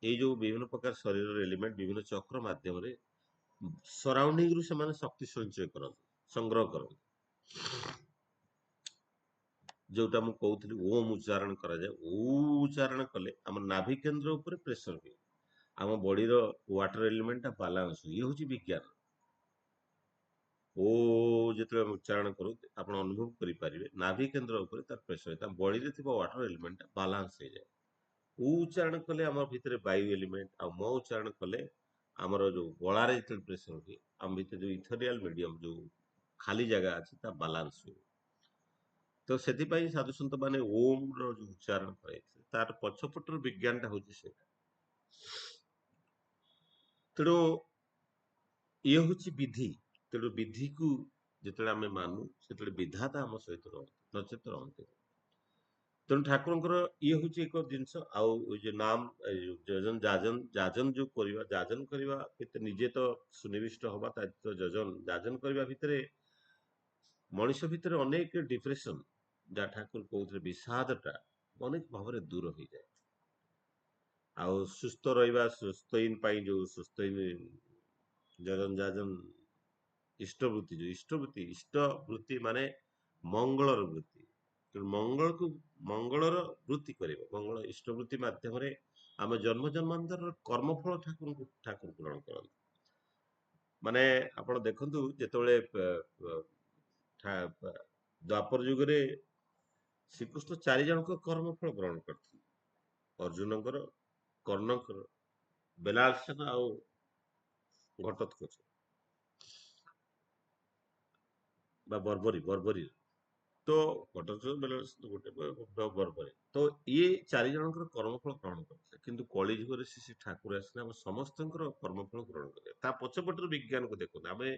ଏଇ ଯୋଉ ବିଭିନ୍ନ ପ୍ରକାର ଶରୀରର ଏଲିମେଣ୍ଟ ବିଭିନ୍ନ ଚକ୍ର ମାଧ୍ୟମରେ ସରାଉଣ୍ଡିଂ ରୁ ସେମାନେ ଶକ୍ତି ସଞ୍ଚୟ କରନ୍ତି, ସଂଗ୍ରହ କରନ୍ତି। ଯୋଉଟା ମୁଁ କହୁଥିଲି ଓମ୍ ଉଚ୍ଚାରଣ କରାଯାଏ, ଓ ଉଚ୍ଚାରଣ କଲେ ଆମ ନାଭି କେନ୍ଦ୍ର ଉପରେ ପ୍ରେସର ହୁଏ, ଆମ ବଡିର ୱାଟର ଏଲିମେଣ୍ଟ ଟା ବାଲାନ୍ସ ହୁଏ। ଇଏ ହଉଛି ବିଜ୍ଞାନ। ଓ ଯେତେବେଳେ ଆମେ ଉଚ୍ଚାରଣ କରୁ, ଆପଣ ଅନୁଭବ କରିପାରିବେ ନାଭି କେନ୍ଦ୍ର ଉପରେ ତାର ପ୍ରେସର, ତା ବଡିରେ ଥିବା ୱାଟର ଏଲିମେଣ୍ଟ ଟା ବାଲାନ୍ସ ହେଇଯାଏ। ଉ ଉଚ୍ଚାରଣ କଲେ ଆମର ଭିତରେ ବାୟୁ ଏଲିମେଣ୍ଟ, ଆଉ ମ ଉଚ୍ଚାରଣ କଲେ ଆମର ଯୋଉ ଗଳାରେ ଯେତେବେଳେ ପ୍ରେସର ହୁଏ, ଆମ ଭିତରେ ଯୋଉ ଇଥରିଆଲ ମିଡିୟମ ଯୋଉ ଖାଲି ଜାଗା ଅଛି, ତା ବାଲାନ୍ସ ହୁଏ। ତ ସେଥିପାଇଁ ସାଧୁସନ୍ଥ ମାନେ ଓମ୍ ର ଯୋଉ ଉଚ୍ଚାରଣ କରାଇଥିଲେ, ତାର ପଛପଟର ବିଜ୍ଞାନଟା ହଉଛି ସେଇଟା। ତେଣୁ ଇଏ ହଉଛି ବିଧି। ତେଣୁ ବିଧିକୁ ଯେତେବେଳେ ଆମେ ମାନୁ, ସେତେବେଳେ ବିଧାତା ଆମ ସହିତ ରହନ୍ତି, ନଚେତ ରହନ୍ତି। ତେଣୁ ଠାକୁରଙ୍କର ଇଏ ହଉଛି ଏକ ଜିନିଷ। ଆଉ ଏଇ ଯୋଉ ନାମ, ଏଇ ଯୋଉ ଯଜନ ଯାଜନ, ଯାଜନ ଯୋଉ କରିବା, ଯାଜନ କରିବା କେତେ ନିଜେ ତ ସୁନିବିଷ୍ଟ ହବା, ତା ତ ଯଜନ ଯାଜନ କରିବା ଭିତରେ ମଣିଷ ଭିତରେ ଅନେକ ଡିପ୍ରେସନ, ଯାହା ଠାକୁର କହୁଥିଲେ ବିଷାଦଟା ଅନେକ ଭାବରେ ଦୂର ହେଇଯାଏ। ଆଉ ସୁସ୍ଥ ରହିବା, ସୁସ୍ଥହୀନ ପାଇଁ ଯୋଉ ସୁସ୍ଥହୀନ ଯଜନ ଯାଜନ ଇଷ୍ଟବୃତ୍ତି, ଯୋଉ ଇଷ୍ଟବୃତ୍ତି, ଇଷ୍ଟବୃତ୍ତି ମାନେ ମଙ୍ଗଳର ବୃତ୍ତି। ତେଣୁ ମଙ୍ଗଳକୁ, ମଙ୍ଗଳର ବୃତ୍ତି କରିବ, ମଙ୍ଗଳ ଇଷ୍ଟବୃତ୍ତି ମାଧ୍ୟମରେ ଆମେ ଜନ୍ମ ଜନ୍ମାନ୍ତରର କର୍ମଫଳ ଠାକୁର ପୂରଣ କରନ୍ତି। ମାନେ ଆପଣ ଦେଖନ୍ତୁ, ଯେତେବେଳେ ଦ୍ୱାପର ଯୁଗରେ ଶ୍ରୀକୃଷ୍ଣ 4 ଜଣଙ୍କ କର୍ମଫଳ ଗ୍ରହଣ କରିଥିଲେ, ଅର୍ଜୁନଙ୍କର, କର୍ଣ୍ଣଙ୍କର, ବେଲାଳସେନ ଆଉ ଘଟୋତ୍କଚ ବା ବର୍ବରୀ। ତ ଘଟୋତ୍କଚ ବେଲାଳସେନ ଗୋଟେ ବର୍ବରୀ, ତ ଇଏ 4 ଜଣଙ୍କର କର୍ମଫଳ ଗ୍ରହଣ କରିଥିଲେ। କିନ୍ତୁ କଳି ଯୁଗରେ ଶ୍ରୀ ଠାକୁର ଆସିଲେ ଆମ ସମସ୍ତଙ୍କର କର୍ମଫଳ ଗ୍ରହଣ କରିବେ। ତା ପଛପଟର ବିଜ୍ଞାନକୁ ଦେଖନ୍ତୁ। ଆମେ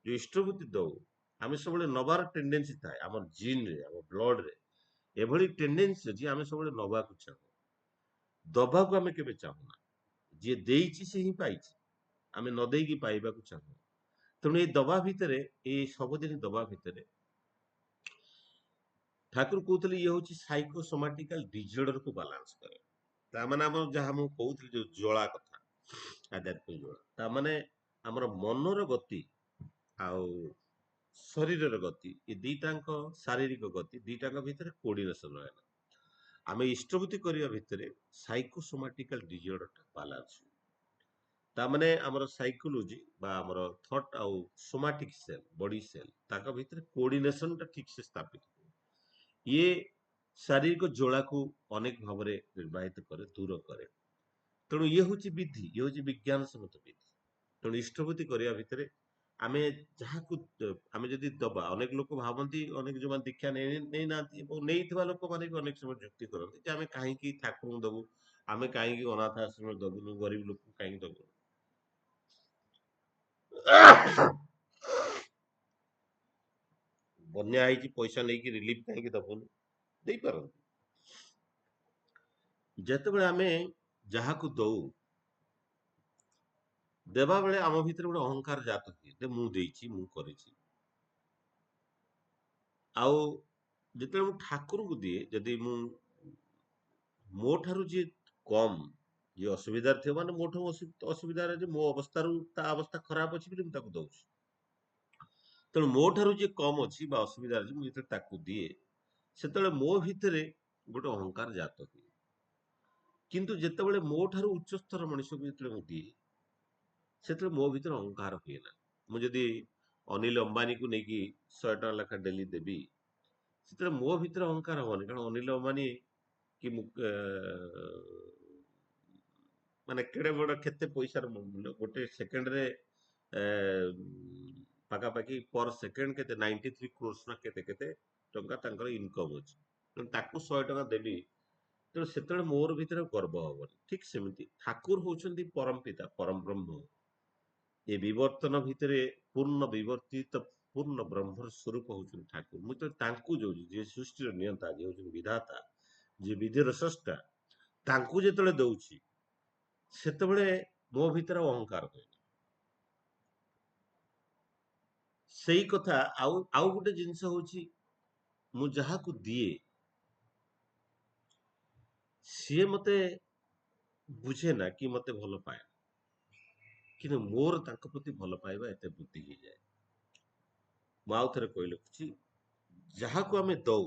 ଯୋଉ ଇଷ୍ଟବୃତ୍ତି ଦଉ, ଆମେ ସବୁବେଳେ ନବାର ଟେଣ୍ଡେନ୍ସି ଥାଏ ଆମର ଜିନରେ, ଆମ ବ୍ଲଡରେ ଏଭଳି ଟେଣ୍ଡେନ୍ସି ଅଛି। ଆମେ ସବୁବେଳେ ନବାକୁ ଚାହୁଁ, ଦବାକୁ ଆମେ କେବେ ଚାହୁଁନା। ଯିଏ ଦେଇଛି ସେ ହିଁ ପାଇଛି, ଆମେ ନ ଦେଇକି ପାଇବାକୁ ଚାହୁଁ। ତେଣୁ ଏଇ ଦବା ଭିତରେ, ଏଇ ସବୁଦିନ ଦବା ଭିତରେ ଠାକୁର କହୁଥିଲେ ଇଏ ହଉଛି ସାଇକୋସୋମାଟିକାଲ ଡିଜର୍ଡରକୁ ବାଲାନ୍ସ କରେ। ତାମାନେ ଆମର ଯାହା ମୁଁ କହୁଥିଲି ଯୋଉ ଜ୍ୱାଳା କଥା, ଆଧ୍ୟାତ୍ମିକ ଜ୍ୱାଳା, ତାମାନେ ଆମର ମନର ଗତି ଆଉ ଶରୀରର ଗତି, ଏ ଦିଟାଙ୍କ ଶାରୀରିକ ଗତି ଦିଟାଙ୍କ ଭିତରେ କୋର୍ଡିନେସନ ରହିଲା। ଆମେ ଇଷ୍ଟବୃତ୍ତି କରିବା ଭିତରେ ସାଇକୋସୋମାଟିକାଲ ଡିଜର୍ଡରଟା ବାଲାନ୍ସ ହୁଏ। ତାମାନେ ଆମର ସାଇକୋଲୋଜି ବା ଆମର ଥଟ୍ ଆଉ ସୋମାଟିକ ସେଲ, ବଡି ସେଲ, ତାଙ୍କ ଭିତରେ କୋର୍ଡିନେସନ ଟା ଠିକ ସେ ସ୍ଥାପିତ ହୁଏ। ଇଏ ଶାରୀରିକ ଜ୍ୱାଳାକୁ ଅନେକ ଭାବରେ ନିର୍ବାହିତ କରେ, ଦୂର କରେ। ତେଣୁ ଇଏ ହଉଛି ବିଧି, ଇଏ ହଉଛି ବିଜ୍ଞାନ ସମ୍ମତ ବିଧି। ତେଣୁ ଇଷ୍ଟବୃତ୍ତି କରିବା ଭିତରେ ଆମେ ଯାହାକୁ ଆମେ ଯଦି ଦବା, ଅନେକ ଲୋକ ଭାବନ୍ତି, ଅନେକ ଯୋଉମାନେ ଦୀକ୍ଷା ନେଇନାହାନ୍ତି ଏବଂ ନେଇଥିବା ଲୋକମାନେ ବି ଅନେକ ସମୟ ଯୁକ୍ତି କରନ୍ତି ଯେ ଆମେ କାହିଁକି ଠାକୁରଙ୍କୁ ଦବୁ, ଆମେ କାହିଁକି ଅନାଥ ଆଶ୍ରମରେ ଦବୁନୁ, ଗରିବ ଲୋକଙ୍କୁ କାହିଁକି ଦବୁ। ବନ୍ୟା ହେଇଛି ପଇସା ନେଇକି ରିଲିଫ କାହିଁକି ଦବୁନି, ଦେଇପାରନ୍ତି। ଯେତେବେଳେ ଆମେ ଯାହାକୁ ଦଉ, ଦେବା ବେଳେ ଆମ ଭିତରେ ଗୋଟେ ଅହଙ୍କାର ଜାତ ହୁଏ, ଯେ ମୁଁ ଦେଇଛି, ମୁଁ କରିଛି। ଆଉ ଯେତେବେଳେ ମୁଁ ଠାକୁରଙ୍କୁ ଦିଏ, ଯଦି ମୁଁ ମୋ ଠାରୁ ଯିଏ କମ୍, ଯିଏ ଅସୁବିଧାରେ ଥିବ, ମାନେ ମୋ ଠାରୁ ଅସୁବିଧାରେ, ଯେ ମୋ ଅବସ୍ଥାରୁ ତା ଅବସ୍ଥା ଖରାପ ଅଛି ବୋଲି ମୁଁ ତାକୁ ଦଉଛି। ତେଣୁ ମୋ ଠାରୁ ଯିଏ କମ୍ ଅଛି ବା ଅସୁବିଧାରେ ଅଛି, ମୁଁ ଯେତେବେଳେ ତାକୁ ଦିଏ, ସେତେବେଳେ ମୋ ଭିତରେ ଗୋଟେ ଅହଙ୍କାର ଜାତ ହୁଏ। କିନ୍ତୁ ଯେତେବେଳେ ମୋ ଠାରୁ ଉଚ୍ଚସ୍ତର ମଣିଷକୁ ଯେତେବେଳେ ମୁଁ ଦିଏ, ସେତେବେଳେ ମୋ ଭିତରେ ଅହଙ୍କାର ହୁଏ ନା। ମୁଁ ଯଦି ଅନିଲ ଅମ୍ବାନୀକୁ ନେଇକି 100 ଟଙ୍କା ଲେଖା ଡେଲି ଦେବି, ସେତେବେଳେ ମୋ ଭିତରେ ଅହଙ୍କାର ହବନି, କାରଣ ଅନିଲ ଅମ୍ବାନୀ କି ମାନେ କେଡେ ବଡ, କେତେ ପଇସାର ମୂଲ୍ୟ, ଗୋଟେ ସେକେଣ୍ଡରେ ପାଖାପାଖି ପର ସେକେଣ୍ଡ କେତେ 93 crores ନା କେତେ କେତେ ଟଙ୍କା ତାଙ୍କର ଇନକମ ଅଛି। ତେଣୁ ତାକୁ 100 ଟଙ୍କା ଦେବି, ତେଣୁ ସେତେବେଳେ ମୋର ଭିତରେ ଗର୍ବ ହବନି। ଠିକ ସେମିତି ଠାକୁର ହଉଛନ୍ତି ପରମ ପିତା, ପରମ ବ୍ରହ୍ମ। ଏ ବିବର୍ତ୍ତନ ଭିତରେ ପୂର୍ଣ୍ଣ ବିବର୍ତ୍ତିତ ପୂର୍ଣ୍ଣ ବ୍ରହ୍ମର ସ୍ୱରୂପ ହଉଛନ୍ତି ଠାକୁର। ମୁଁ ତ ତାଙ୍କୁ ଯୋଉଛି, ଯିଏ ସୃଷ୍ଟିର ନିୟନ୍ତା, ଯିଏ ହଉଛନ୍ତି ବିଧାତା, ଯିଏ ବିଧିର ସ୍ରଷ୍ଟା, ତାଙ୍କୁ ଯେତେବେଳେ ଦଉଛି, ସେତେବେଳେ ମୋ ଭିତରେ ଆଉ ଅହଙ୍କାର ହୁଏ। ସେଇ କଥା। ଆଉ ଆଉ ଗୋଟେ ଜିନିଷ ହଉଛି, ମୁଁ ଯାହାକୁ ଦିଏ, ସିଏ ମତେ ବୁଝେ ନା କି ମତେ ଭଲ ପାଏ, କିନ୍ତୁ ମୋର ତାଙ୍କ ପ୍ରତି ଭଲ ପାଇବା ଏତେ ବୃଦ୍ଧି ହେଇଯାଏ। ମୁଁ ଆଉ ଥରେ କହି ରଖୁଛି, ଯାହାକୁ ଆମେ ଦଉ,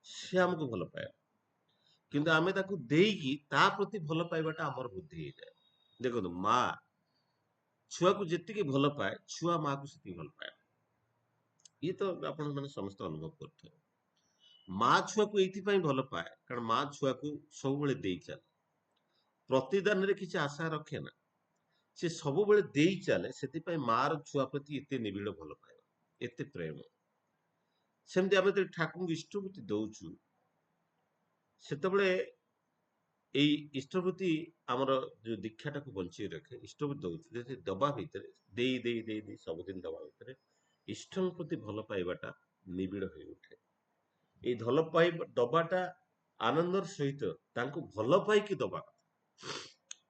ସେ ଆମକୁ ଭଲ ପାଏ, କିନ୍ତୁ ଆମେ ତାକୁ ଦେଇକି ତା ପ୍ରତି ଭଲ ପାଇବାଟା ଆମର ବୃଦ୍ଧି ହେଇଯାଏ। ଦେଖନ୍ତୁ, ମା ଛୁଆକୁ ଯେତିକି ଭଲ ପାଏ, ଛୁଆ ମାକୁ ସେତିକି ଭଲ ପାଏ। ଇଏ ତ ଆପଣ ମାନେ ସମସ୍ତେ ଅନୁଭବ କରୁଥିବେ। ମା ଛୁଆକୁ ଏଇଥିପାଇଁ ଭଲ ପାଏ, କାରଣ ମା ଛୁଆକୁ ସବୁବେଳେ ଦେଇ ଚାଲେ, ପ୍ରତିଦାନରେ କିଛି ଆଶା ରଖେ ନା, ସେ ସବୁବେଳେ ଦେଇ ଚାଲେ। ସେଥିପାଇଁ ମାର ଛୁଆ ପ୍ରତି ଏତେ ନିବିଡ଼ ଭଲ ପାଇବା, ଏତେ ପ୍ରେମ। ସେମିତି ଆମେ ଯେତେବେଳେ ଠାକୁରଙ୍କୁ ଇଷ୍ଟବୃତ୍ତି ଦଉଛୁ, ସେତେବେଳେ ଏଇ ଇଷ୍ଟବୃତ୍ତି ଆମର ଯୋଉ ଦୀକ୍ଷାଟାକୁ ବଞ୍ଚେଇ ରଖେ। ଇଷ୍ଟବୃତ୍ତି ଦଉଛୁ ଯଦି ଦବା ଭିତରେ, ଦେଇ ଦେଇ ଦେଇ ଦେଇ ସବୁଦିନ ଦବା ଭିତରେ ଇଷ୍ଟଙ୍କ ପ୍ରତି ଭଲ ପାଇବାଟା ନିବିଡ଼ ହେଇ ଉଠେ। ଏଇ ଭଲ ପାଇବା ଦବାଟା ଆନନ୍ଦର ସହିତ ତାଙ୍କୁ ଭଲ ପାଇକି ଦବା କଥା।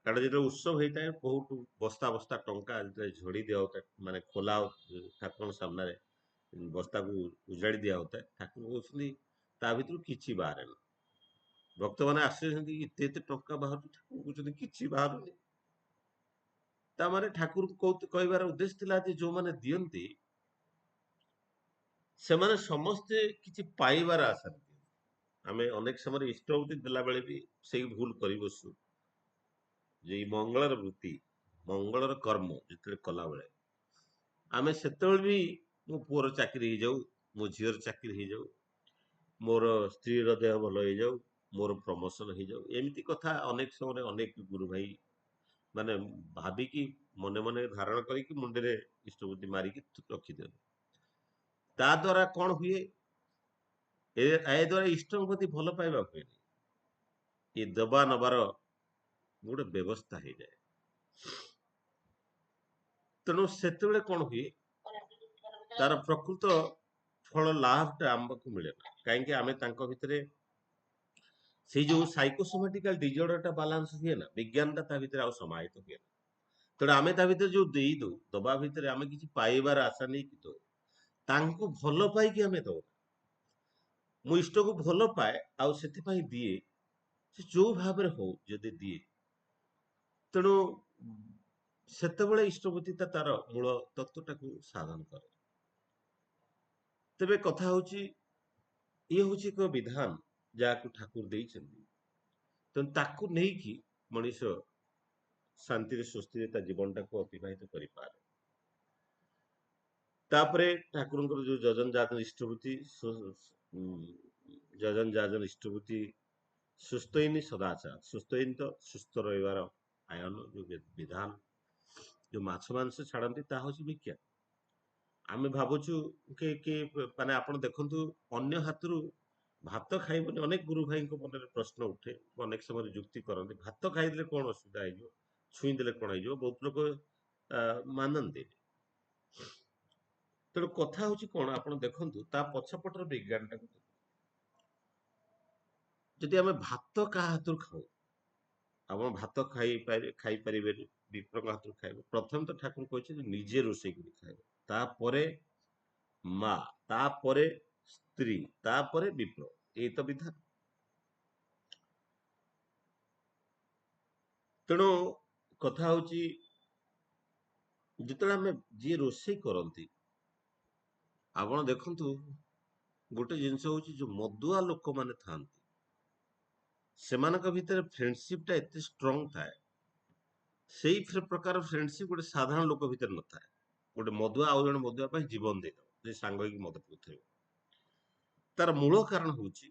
କାରଣ ଯେତେବେଳେ ଉତ୍ସବ ହେଇଥାଏ, ବହୁତ ବସ୍ତା ବସ୍ତା ଟଙ୍କା ଯେତେବେଳେ ଝଡି ଦିଆ ହଉଥାଏ, ମାନେ ଖୋଲା ଠାକୁରଙ୍କ ସାମ୍ନାରେ ବସ୍ତାକୁ ଉଜାଡି ଦିଆ ହଉଥାଏ, ଠାକୁର କହୁଛନ୍ତି ତା ଭିତରୁ କିଛି ବାହାରେନି। ଭକ୍ତମାନେ ଆଶ୍ଚର୍ଯ୍ୟ, ଏତେ ଏତେ ଟଙ୍କା ବାହାରୁଛି, ଠାକୁର କହୁଛନ୍ତି କିଛି ବାହାରୁନି। ତା ମାନେ ଠାକୁରଙ୍କୁ କହିବାର ଉଦ୍ଦେଶ୍ୟ ଥିଲା ଯେ ଯୋଉମାନେ ଦିଅନ୍ତି, ସେମାନେ ସମସ୍ତେ କିଛି ପାଇବାର ଆଶା ଦିଅନ୍ତି। ଆମେ ଅନେକ ସମୟରେ ଇଷ୍ଟବୃତ୍ତି ଦେଲା ବେଳେ ବି ସେଇ ଭୁଲ କରି ବସୁ, ଯେ ଏଇ ମଙ୍ଗଳର ବୃତ୍ତି, ମଙ୍ଗଳର କର୍ମ ଯେତେବେଳେ କଲାବେଳେ, ଆମେ ସେତେବେଳେ ବି ମୋ ପୁଅର ଚାକିରି ହେଇଯାଉ, ମୋ ଝିଅର ଚାକିରି ହେଇଯାଉ, ମୋର ସ୍ତ୍ରୀର ଦେହ ଭଲ ହେଇଯାଉ, ମୋର ପ୍ରମୋସନ ହେଇଯାଉ, ଏମିତି କଥା ଅନେକ ସମୟରେ ଅନେକ ଗୁରୁ ଭାଇ ମାନେ ଭାବିକି ମନେ ମନେ ଧାରଣ କରିକି ମୁଣ୍ଡରେ ଇଷ୍ଟବୃତ୍ତି ମାରିକି ରଖିଦିଅନ୍ତି। ତା ଦ୍ଵାରା କଣ ହୁଏ, ଏ ଦ୍ଵାରା ଇଷ୍ଟଙ୍କ ପ୍ରତି ଭଲ ପାଇବା ହୁଏନି, ଏ ଦବା ନବାର ଗୋଟେ ବ୍ୟବସ୍ଥା ହେଇଯାଏ। ତେଣୁ ସେତେବେଳେ କଣ ହୁଏ, ତାର ପ୍ରକୃତ ଫଳ ଲାଭଟା ଆମକୁ ମିଳେ ନା। କାହିଁକି, ଆମେ ତାଙ୍କ ଭିତରେ ସେଇ ଯୋଉ ସାଇକୋସୋମାଟିକାଲ ଡିଜର୍ଡରଟା ବାଲାନ୍ସ ହୁଏ ନା, ବିଜ୍ଞାନଟା ତା ଭିତରେ ଆଉ ସମାହିତ ହୁଏ ନା। ତେଣୁ ଆମେ ତା ଭିତରେ ଯୋଉ ଦେଇ ଦଉ, ଦବା ଭିତରେ ଆମେ କିଛି ପାଇବାର ଆଶା ନେଇକି ଦଉ, ତାଙ୍କୁ ଭଲ ପାଇକି ଆମେ ଦଉ। ମୁଁ ଇଷ୍ଟକୁ ଭଲ ପାଏ, ଆଉ ସେଥିପାଇଁ ଦିଏ, ସେ ଯୋଉ ଭାବରେ ହଉ ଯଦି ଦିଏ। ତେଣୁ ସେତେବେଳେ ଇଷ୍ଟବୃତ୍ତିଟା ତାର ମୂଳ ତତ୍ଵଟାକୁ ସାଧନ କରେ। ତେବେ କଥା ହଉଛି, ଇଏ ହଉଛି ଏକ ବିଧାନ ଯାହାକୁ ଠାକୁର ଦେଇଛନ୍ତି। ତେଣୁ ତାକୁ ନେଇକି ମଣିଷ ଶାନ୍ତିରେ ସ୍ୱସ୍ତିରେ ତା ଜୀବନଟାକୁ ଅତିବାହିତ କରିପାରେ। ତାପରେ ଠାକୁରଙ୍କର ଯୋଉ ଯଜନ ଯାଜନ ଇଷ୍ଟବୃତ୍ତି, ଯଜନ ଯାଜନ ଇଷ୍ଟବୃତ୍ତି, ସୁସ୍ଥଇନି ସଦାଚାର, ସୁସ୍ଥଇନି ତ ସୁସ୍ଥ ରହିବାର ଆୟନ ଯୋଉ ବିଧାନ, ଯୋଉ ମାଛ ମାଂସ ଛାଡନ୍ତି ତାହା ହଉଛି ଭିକ୍ଷା। ଆମେ ଭାବୁଛୁ କି ମାନେ ଆପଣ ଦେଖନ୍ତୁ, ଅନ୍ୟ ହାତରୁ ଭାତ ଖାଇବନି, ଅନେକ ଗୁରୁ ଭାଇଙ୍କ ମନରେ ପ୍ରଶ୍ନ ଉଠେ, ଅନେକ ସମୟରେ ଯୁକ୍ତି କରନ୍ତି, ଭାତ ଖାଇଦେଲେ କଣ ଅସୁବିଧା ହେଇଯିବ, ଛୁଇଁ ଦେଲେ କଣ ହେଇଯିବ, ବହୁତ ଲୋକ ମାନନ୍ତି। ତେଣୁ କଥା ହଉଛି କଣ, ଆପଣ ଦେଖନ୍ତୁ ତା ପଛପଟର ବିଜ୍ଞାନଟାକୁ। ଯଦି ଆମେ ଭାତ କାହା ହାତରୁ ଖାଉ, ଆପଣ ଭାତ ଖାଇପାରିବେନି, ବିପ୍ରଙ୍କ ହାତରୁ ଖାଇବେ। ପ୍ରଥମେ ତ ଠାକୁର କହିଛନ୍ତି ନିଜେ ରୋଷେଇ କରି ଖାଇବେ, ତାପରେ ମା, ତାପରେ ସ୍ତ୍ରୀ, ତାପରେ ବିପ୍ର। ଏଇ ତ ବିଧାନ। ତେଣୁ କଥା ହଉଛି, ଯେତେବେଳେ ଆମେ ଯିଏ ରୋଷେଇ କରନ୍ତି, ଆପଣ ଦେଖନ୍ତୁ ଗୋଟେ ଜିନିଷ ହଉଛି, ଯୋଉ ମଦୁଆ ଲୋକମାନେ ଥାଆନ୍ତି ସେମାନଙ୍କ ଭିତରେ ଫ୍ରେଣ୍ଡସିପ ଟା ଏତେ ଷ୍ଟ୍ରଙ୍ଗ ଥାଏ, ସେଇ ପ୍ରକାର ଫ୍ରେଣ୍ଡସିପ ଗୋଟେ ସାଧାରଣ ଲୋକ ଭିତରେ ନଥାଏ। ଗୋଟେ ମଦୁଆ ଆଉ ଜଣେ ମଦୁଆ ପାଇଁ ଜୀବନ ଦେଇଦବ, ଯେ ସାଙ୍ଗ ହେଇକି ମଦ ପିଉଥିବେ। ତାର ମୂଳ କାରଣ ହଉଛି,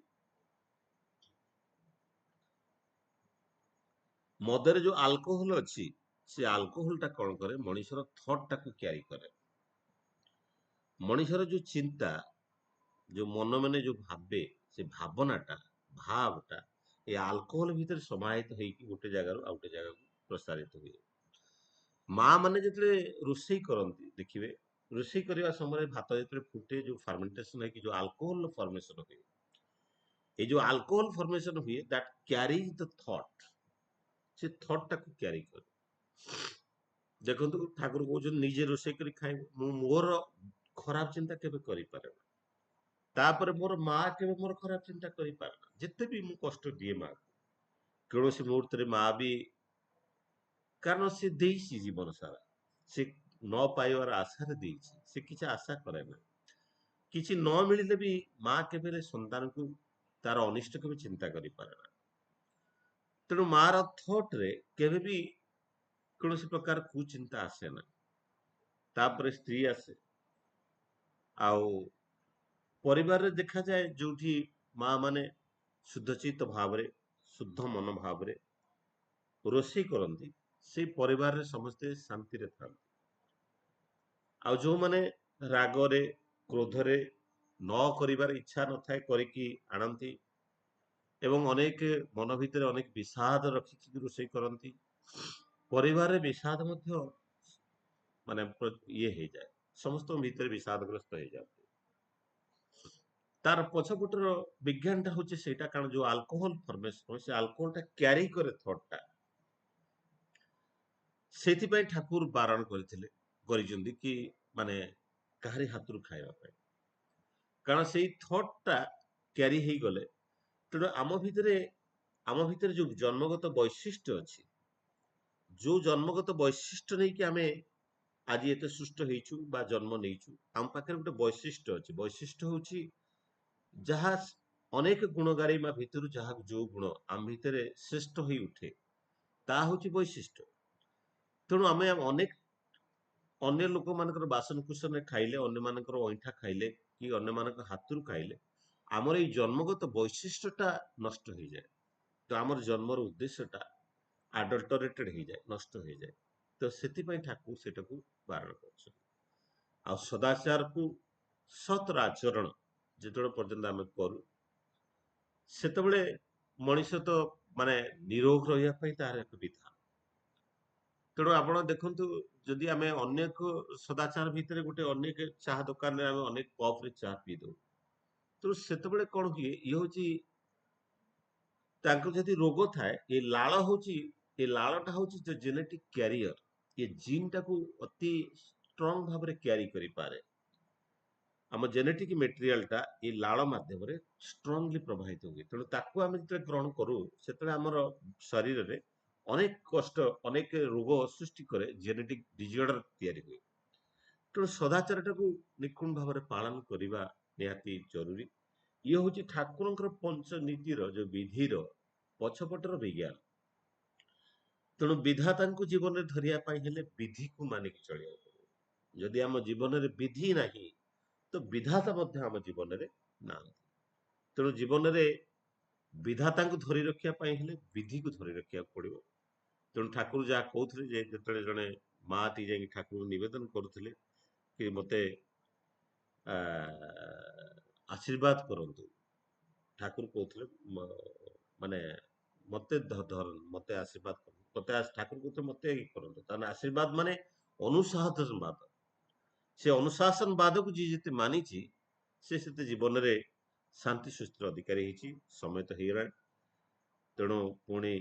ମଦରେ ଯୋଉ ଆଲକୋହଲ ଅଛି, ସେ ଆଲକୋହଲ ଟା କଣ କରେ, ମଣିଷର ଥଟ୍ ଟାକୁ କ୍ୟାରି କରେ। ମଣିଷର ଯୋଉ ଚିନ୍ତା, ଯୋଉ ମନ ମାନେ ଯୋଉ ଭାବେ, ସେ ଭାବନାଟା, ଭାବଟା ଏ ଆଲକୋହଲ ଭିତରେ ସମାହିତ ହେଇକି ଗୋଟେ ଜାଗାରୁ ଆଉ ଗୋଟେ ଜାଗାକୁ ପ୍ରସାରିତ ହୁଏ। ମା ମାନେ ଯେତେବେଳେ ରୋଷେଇ କରନ୍ତି, ଦେଖିବେ ରୋଷେଇ କରିବା ସମୟରେ ଭାତ ଯେତେବେଳେ ଫୁଟେ, ଯୋଉ ଫାର୍ମେଣ୍ଟେସନ ହେଇକି ଯୋଉ ଆଲକୋହଲ ଫର୍ମେସନ ହୁଏ, এই ଯୋଉ ଆଲକୋହଲ ଫର୍ମେସନ ହୁଏ, ଦ୍ୟାଟ କ୍ୟାରିଜ ଦ ଥଟ୍, ସେ ଥଟ୍ ଟାକୁ କ୍ୟାରି କରେ। ଦେଖନ୍ତୁ ଠାକୁର କହୁଛନ୍ତି ନିଜେ ରୋଷେଇ କରି ଖାଇବ। ମୁଁ ମୋର ଖରାପ ଚିନ୍ତା କେବେ କରିପାରେ ନା, ତାପରେ ମୋର ମା କେବେ ମୋର ଖରାପ ଚିନ୍ତା କରିପାରେ ନା। ଯେତେ ବି ମୁଁ କଷ୍ଟ ଦିଏ ମା, କୌଣସି ମୁହୂର୍ତ୍ତରେ ମା ବି, କାରଣ ସେ ଦେଇଛି ଜୀବନ ସାରା, ସେ ନ ପାଇବାର ଆଶାରେ ଦେଇଛି, ସେ କିଛି ଆଶା କରେ ନା। କିଛି ନ ମିଳିଲେ ବି ମା କେବେ ସନ୍ତାନକୁ ତାର ଅନିଷ୍ଟ କେବେ ଚିନ୍ତା କରିପାରେ ନା। ତେଣୁ ମାର ଥଟ୍ ରେ କେବେ ବି କୌଣସି ପ୍ରକାର କୁଚିନ୍ତା ଆସେ ନା। ତାପରେ ସ୍ତ୍ରୀ ଆସେ। ଆଉ ପରିବାରରେ ଦେଖାଯାଏ, ଯୋଉଠି ମା ମାନେ ଶୁଦ୍ଧଚିତ ଭାବରେ, ଶୁଦ୍ଧ ମନ ଭାବରେ ରୋଷେଇ କରନ୍ତି, ସେଇ ପରିବାରରେ ସମସ୍ତେ ଶାନ୍ତିରେ ଥାନ୍ତି। ଆଉ ଯୋଉମାନେ ରାଗରେ, କ୍ରୋଧରେ, ନ କରିବାର ଇଚ୍ଛା ନଥାଏ କରିକି ଆଣନ୍ତି, ଏବଂ ଅନେକ ମନ ଭିତରେ ଅନେକ ବିଷାଦ ରଖିକି ରୋଷେଇ କରନ୍ତି, ପରିବାରରେ ବିଷାଦ ମଧ୍ୟ ମାନେ ଇଏ ହେଇଯାଏ, ସମସ୍ତଙ୍କ ଭିତରେ ବିଷାଦଗ୍ରସ୍ତ ହେଇଯାନ୍ତି। ତାର ପଛପଟର ବିଜ୍ଞାନଟା ହଉଛି ସେଇଟା, କାରଣ ଯୋଉ ଆଲକୋହଲ ଫର୍ମେସନ, ସେ ଆଲକୋହଲଟା କ୍ୟାରି କରେ ଥଟ୍ ଟା। ସେଥିପାଇଁ ଠାକୁର ବାରଣ କରିଛନ୍ତି କି ମାନେ କାହାରି ହାତରୁ ଖାଇବା ପାଇଁ, କାରଣ ସେଇ ଥଟ୍ ଟା କ୍ୟାରି ହେଇଗଲେ, ତେଣୁ ଆମ ଭିତରେ ଯୋଉ ଜନ୍ମଗତ ବୈଶିଷ୍ଟ୍ୟ ଅଛି, ଯୋଉ ଜନ୍ମଗତ ବୈଶିଷ୍ଟ୍ୟ ନେଇକି ଆମେ ଆଜି ଏତେ ସୁସ୍ଥ ହେଇଛୁ ବା ଜନ୍ମ ନେଇଛୁ, ଆମ ପାଖରେ ଗୋଟେ ବୈଶିଷ୍ଟ୍ୟ ଅଛି। ବୈଶିଷ୍ଟ୍ୟ ହଉଛି ଯାହା ଅନେକ ଗୁଣ ଗାରିମା ଭିତରୁ ଯାହା ଯୋଉ ଗୁଣ ଆମ ଭିତରେ ଶ୍ରେଷ୍ଠ ହେଇ ଉଠେ, ତାହା ହଉଛି ବୈଶିଷ୍ଟ୍ୟ। ତେଣୁ ଆମେ ଅନେକ ଅନ୍ୟ ଲୋକମାନଙ୍କର ବାସନ କୁସନରେ ଖାଇଲେ, ଅନ୍ୟମାନଙ୍କର ଅଇଁଠା ଖାଇଲେ, କି ଅନ୍ୟମାନଙ୍କ ହାତରୁ ଖାଇଲେ, ଆମର ଏଇ ଜନ୍ମଗତ ବୈଶିଷ୍ଟ୍ୟଟା ନଷ୍ଟ ହେଇଯାଏ। ତ ଆମର ଜନ୍ମର ଉଦ୍ଦେଶ୍ୟଟା ଆଡଲ୍ଟରେଟେଡ ହେଇଯାଏ, ନଷ୍ଟ ହେଇଯାଏ। ତ ସେଥିପାଇଁ ଠାକୁର ସେଟାକୁ ବାରଣ କରୁଛନ୍ତି। ଆଉ ସଦାଚାରକୁ, ସତର ଆଚରଣ ଯେତେବେଳେ ପର୍ଯ୍ୟନ୍ତ ଆମେ କରୁ, ସେତେବେଳେ ମଣିଷ ତ ମାନେ ନିରୋଗ ରହିବା ପାଇଁ ତାହାର ଏକ ବିଧାନ। ତେଣୁ ଆପଣ ଦେଖନ୍ତୁ, ଯଦି ଆମେ ଅନେକ ସଦାଚାର ଭିତରେ ଗୋଟେ, ଅନେକ ଚାହା ଦୋକାନରେ ଆମେ ଅନେକ କପ ରେ ଚାହା ପିଇ ଦଉ, ତେଣୁ ସେତେବେଳେ କଣ ହୁଏ, ଇଏ ହଉଛି ତାଙ୍କର ଯଦି ରୋଗ ଥାଏ, ଏ ଲାଳଟା ହଉଛି ଜେନେଟିକ କ୍ୟାରିୟର। ଏ ଜିନ୍ ଟାକୁ ଅତି ଷ୍ଟ୍ରଙ୍ଗ ଭାବରେ କ୍ୟାରି କରିପାରେ। ଆମ ଜେନେଟିକ ମେଟେରିଆଲ ଟା ଏଇ ଲାଳ ମାଧ୍ୟମରେ ଷ୍ଟ୍ରଙ୍ଗଲି ପ୍ରବାହିତ ହୁଏ। ତେଣୁ ତାକୁ ଆମେ ଯେତେବେଳେ ଗ୍ରହଣ କରୁ, ସେତେବେଳେ ଆମର ଶରୀରରେ ଅନେକ କଷ୍ଟ, ଅନେକ ରୋଗ ସୃଷ୍ଟି କରେ, ଜେନେଟିକ ଡିଜଅର୍ଡର ତିଆରି ହୁଏ। ତେଣୁ ସଦାଚାରଟାକୁ ନିଖୁଣ ଭାବରେ ପାଳନ କରିବା ନିହାତି ଜରୁରୀ। ଇଏ ହଉଛି ଠାକୁରଙ୍କର ପଞ୍ଚନୀତିର, ଯୋଉ ବିଧିର ପଛପଟର ବିଜ୍ଞାନ। ତେଣୁ ବିଧାତାଙ୍କୁ ଜୀବନରେ ଧରିବା ପାଇଁ ହେଲେ ବିଧିକୁ ମାନିକି ଚଳିବାକୁ ପଡିବ। ଯଦି ଆମ ଜୀବନରେ ବିଧି ନାହିଁ, ତ ବିଧାତା ମଧ୍ୟ ଆମ ଜୀବନରେ ନାହାନ୍ତି। ତେଣୁ ଜୀବନରେ ବିଧାତାଙ୍କୁ ଧରି ରଖିବା ପାଇଁ ହେଲେ ବିଧିକୁ ଧରି ରଖିବାକୁ ପଡିବ। ତେଣୁ ଠାକୁର ଯାହା କହୁଥିଲେ, ଯେ ଯେତେବେଳେ ଜଣେ ମାଟି ଯାଇକି ଠାକୁରଙ୍କୁ ନିବେଦନ କରୁଥିଲେ କି ମତେ ଆ, ଆଶୀର୍ବାଦ କରନ୍ତୁ, ଠାକୁର କହୁଥିଲେ ମାନେ ମତେ ଆଶୀର୍ବାଦ କରନ୍ତୁ, ଠାକୁର କହୁଥିଲେ ମତେ ଇଏ କରନ୍ତୁ। ତାହେଲେ ଆଶୀର୍ବାଦ ମାନେ ଅନୁସାଧନବାଦ, ସେ ଅନୁଶାସନବାଦକୁ ଯିଏ ଯେତେ ମାନିଛି ସେ ସେତେ ଜୀବନରେ ଶାନ୍ତି ସୁସ୍ଥିର ଅଧିକାରୀ ହେଇଛି। ସମୟ ତ ହେଇଗଲାଣି, ତେଣୁ ପୁଣି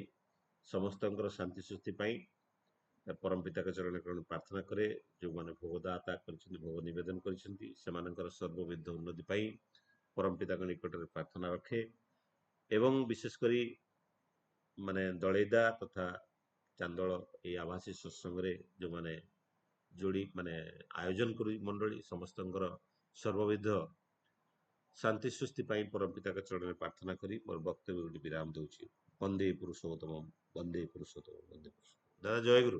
ସମସ୍ତଙ୍କର ଶାନ୍ତି ସୁସ୍ଥି ପାଇଁ ପରମ ପିତାଙ୍କ ଚରଣରେ କଣ ପ୍ରାର୍ଥନା କରେ। ଯେଉଁମାନେ ଭୋଗ ଦାତା କରିଛନ୍ତି, ଭୋଗ ନିବେଦନ କରିଛନ୍ତି, ସେମାନଙ୍କର ସର୍ବବିଧ ଉନ୍ନତି ପାଇଁ ପରମ ପିତାଙ୍କ ନିକଟରେ ପ୍ରାର୍ଥନା ରଖେ। ଏବଂ ବିଶେଷ କରି ମାନେ ଦଳେଇଦା ତଥା ଚାନ୍ଦଳ এই ଆଭାସୀ ସତ୍ସଙ୍ଗରେ ଯେଉଁମାନେ ଯୋଡ଼ି ମାନେ ଆୟୋଜନ କରି ମଣ୍ଡଳୀ ସମସ୍ତଙ୍କର ସର୍ବବିଧ ଶାନ୍ତି ସୁସ୍ଥି ପାଇଁ ପରମ ପିତାଙ୍କ ଚରଣରେ ପ୍ରାର୍ଥନା କରି ମୋର ବକ୍ତବ୍ୟ ଗୋଟେ ବିରାମ ଦଉଛି। ବନ୍ଦେ ପୁରୁଷୋତ୍ତମ, ବନ୍ଦେ ପୁରୁଷୋତ୍ତମ, ବନ୍ଦେ ପୁରୁଷୋତ୍ତମ। ଦାଦା ଜୟ ଗୁରୁ।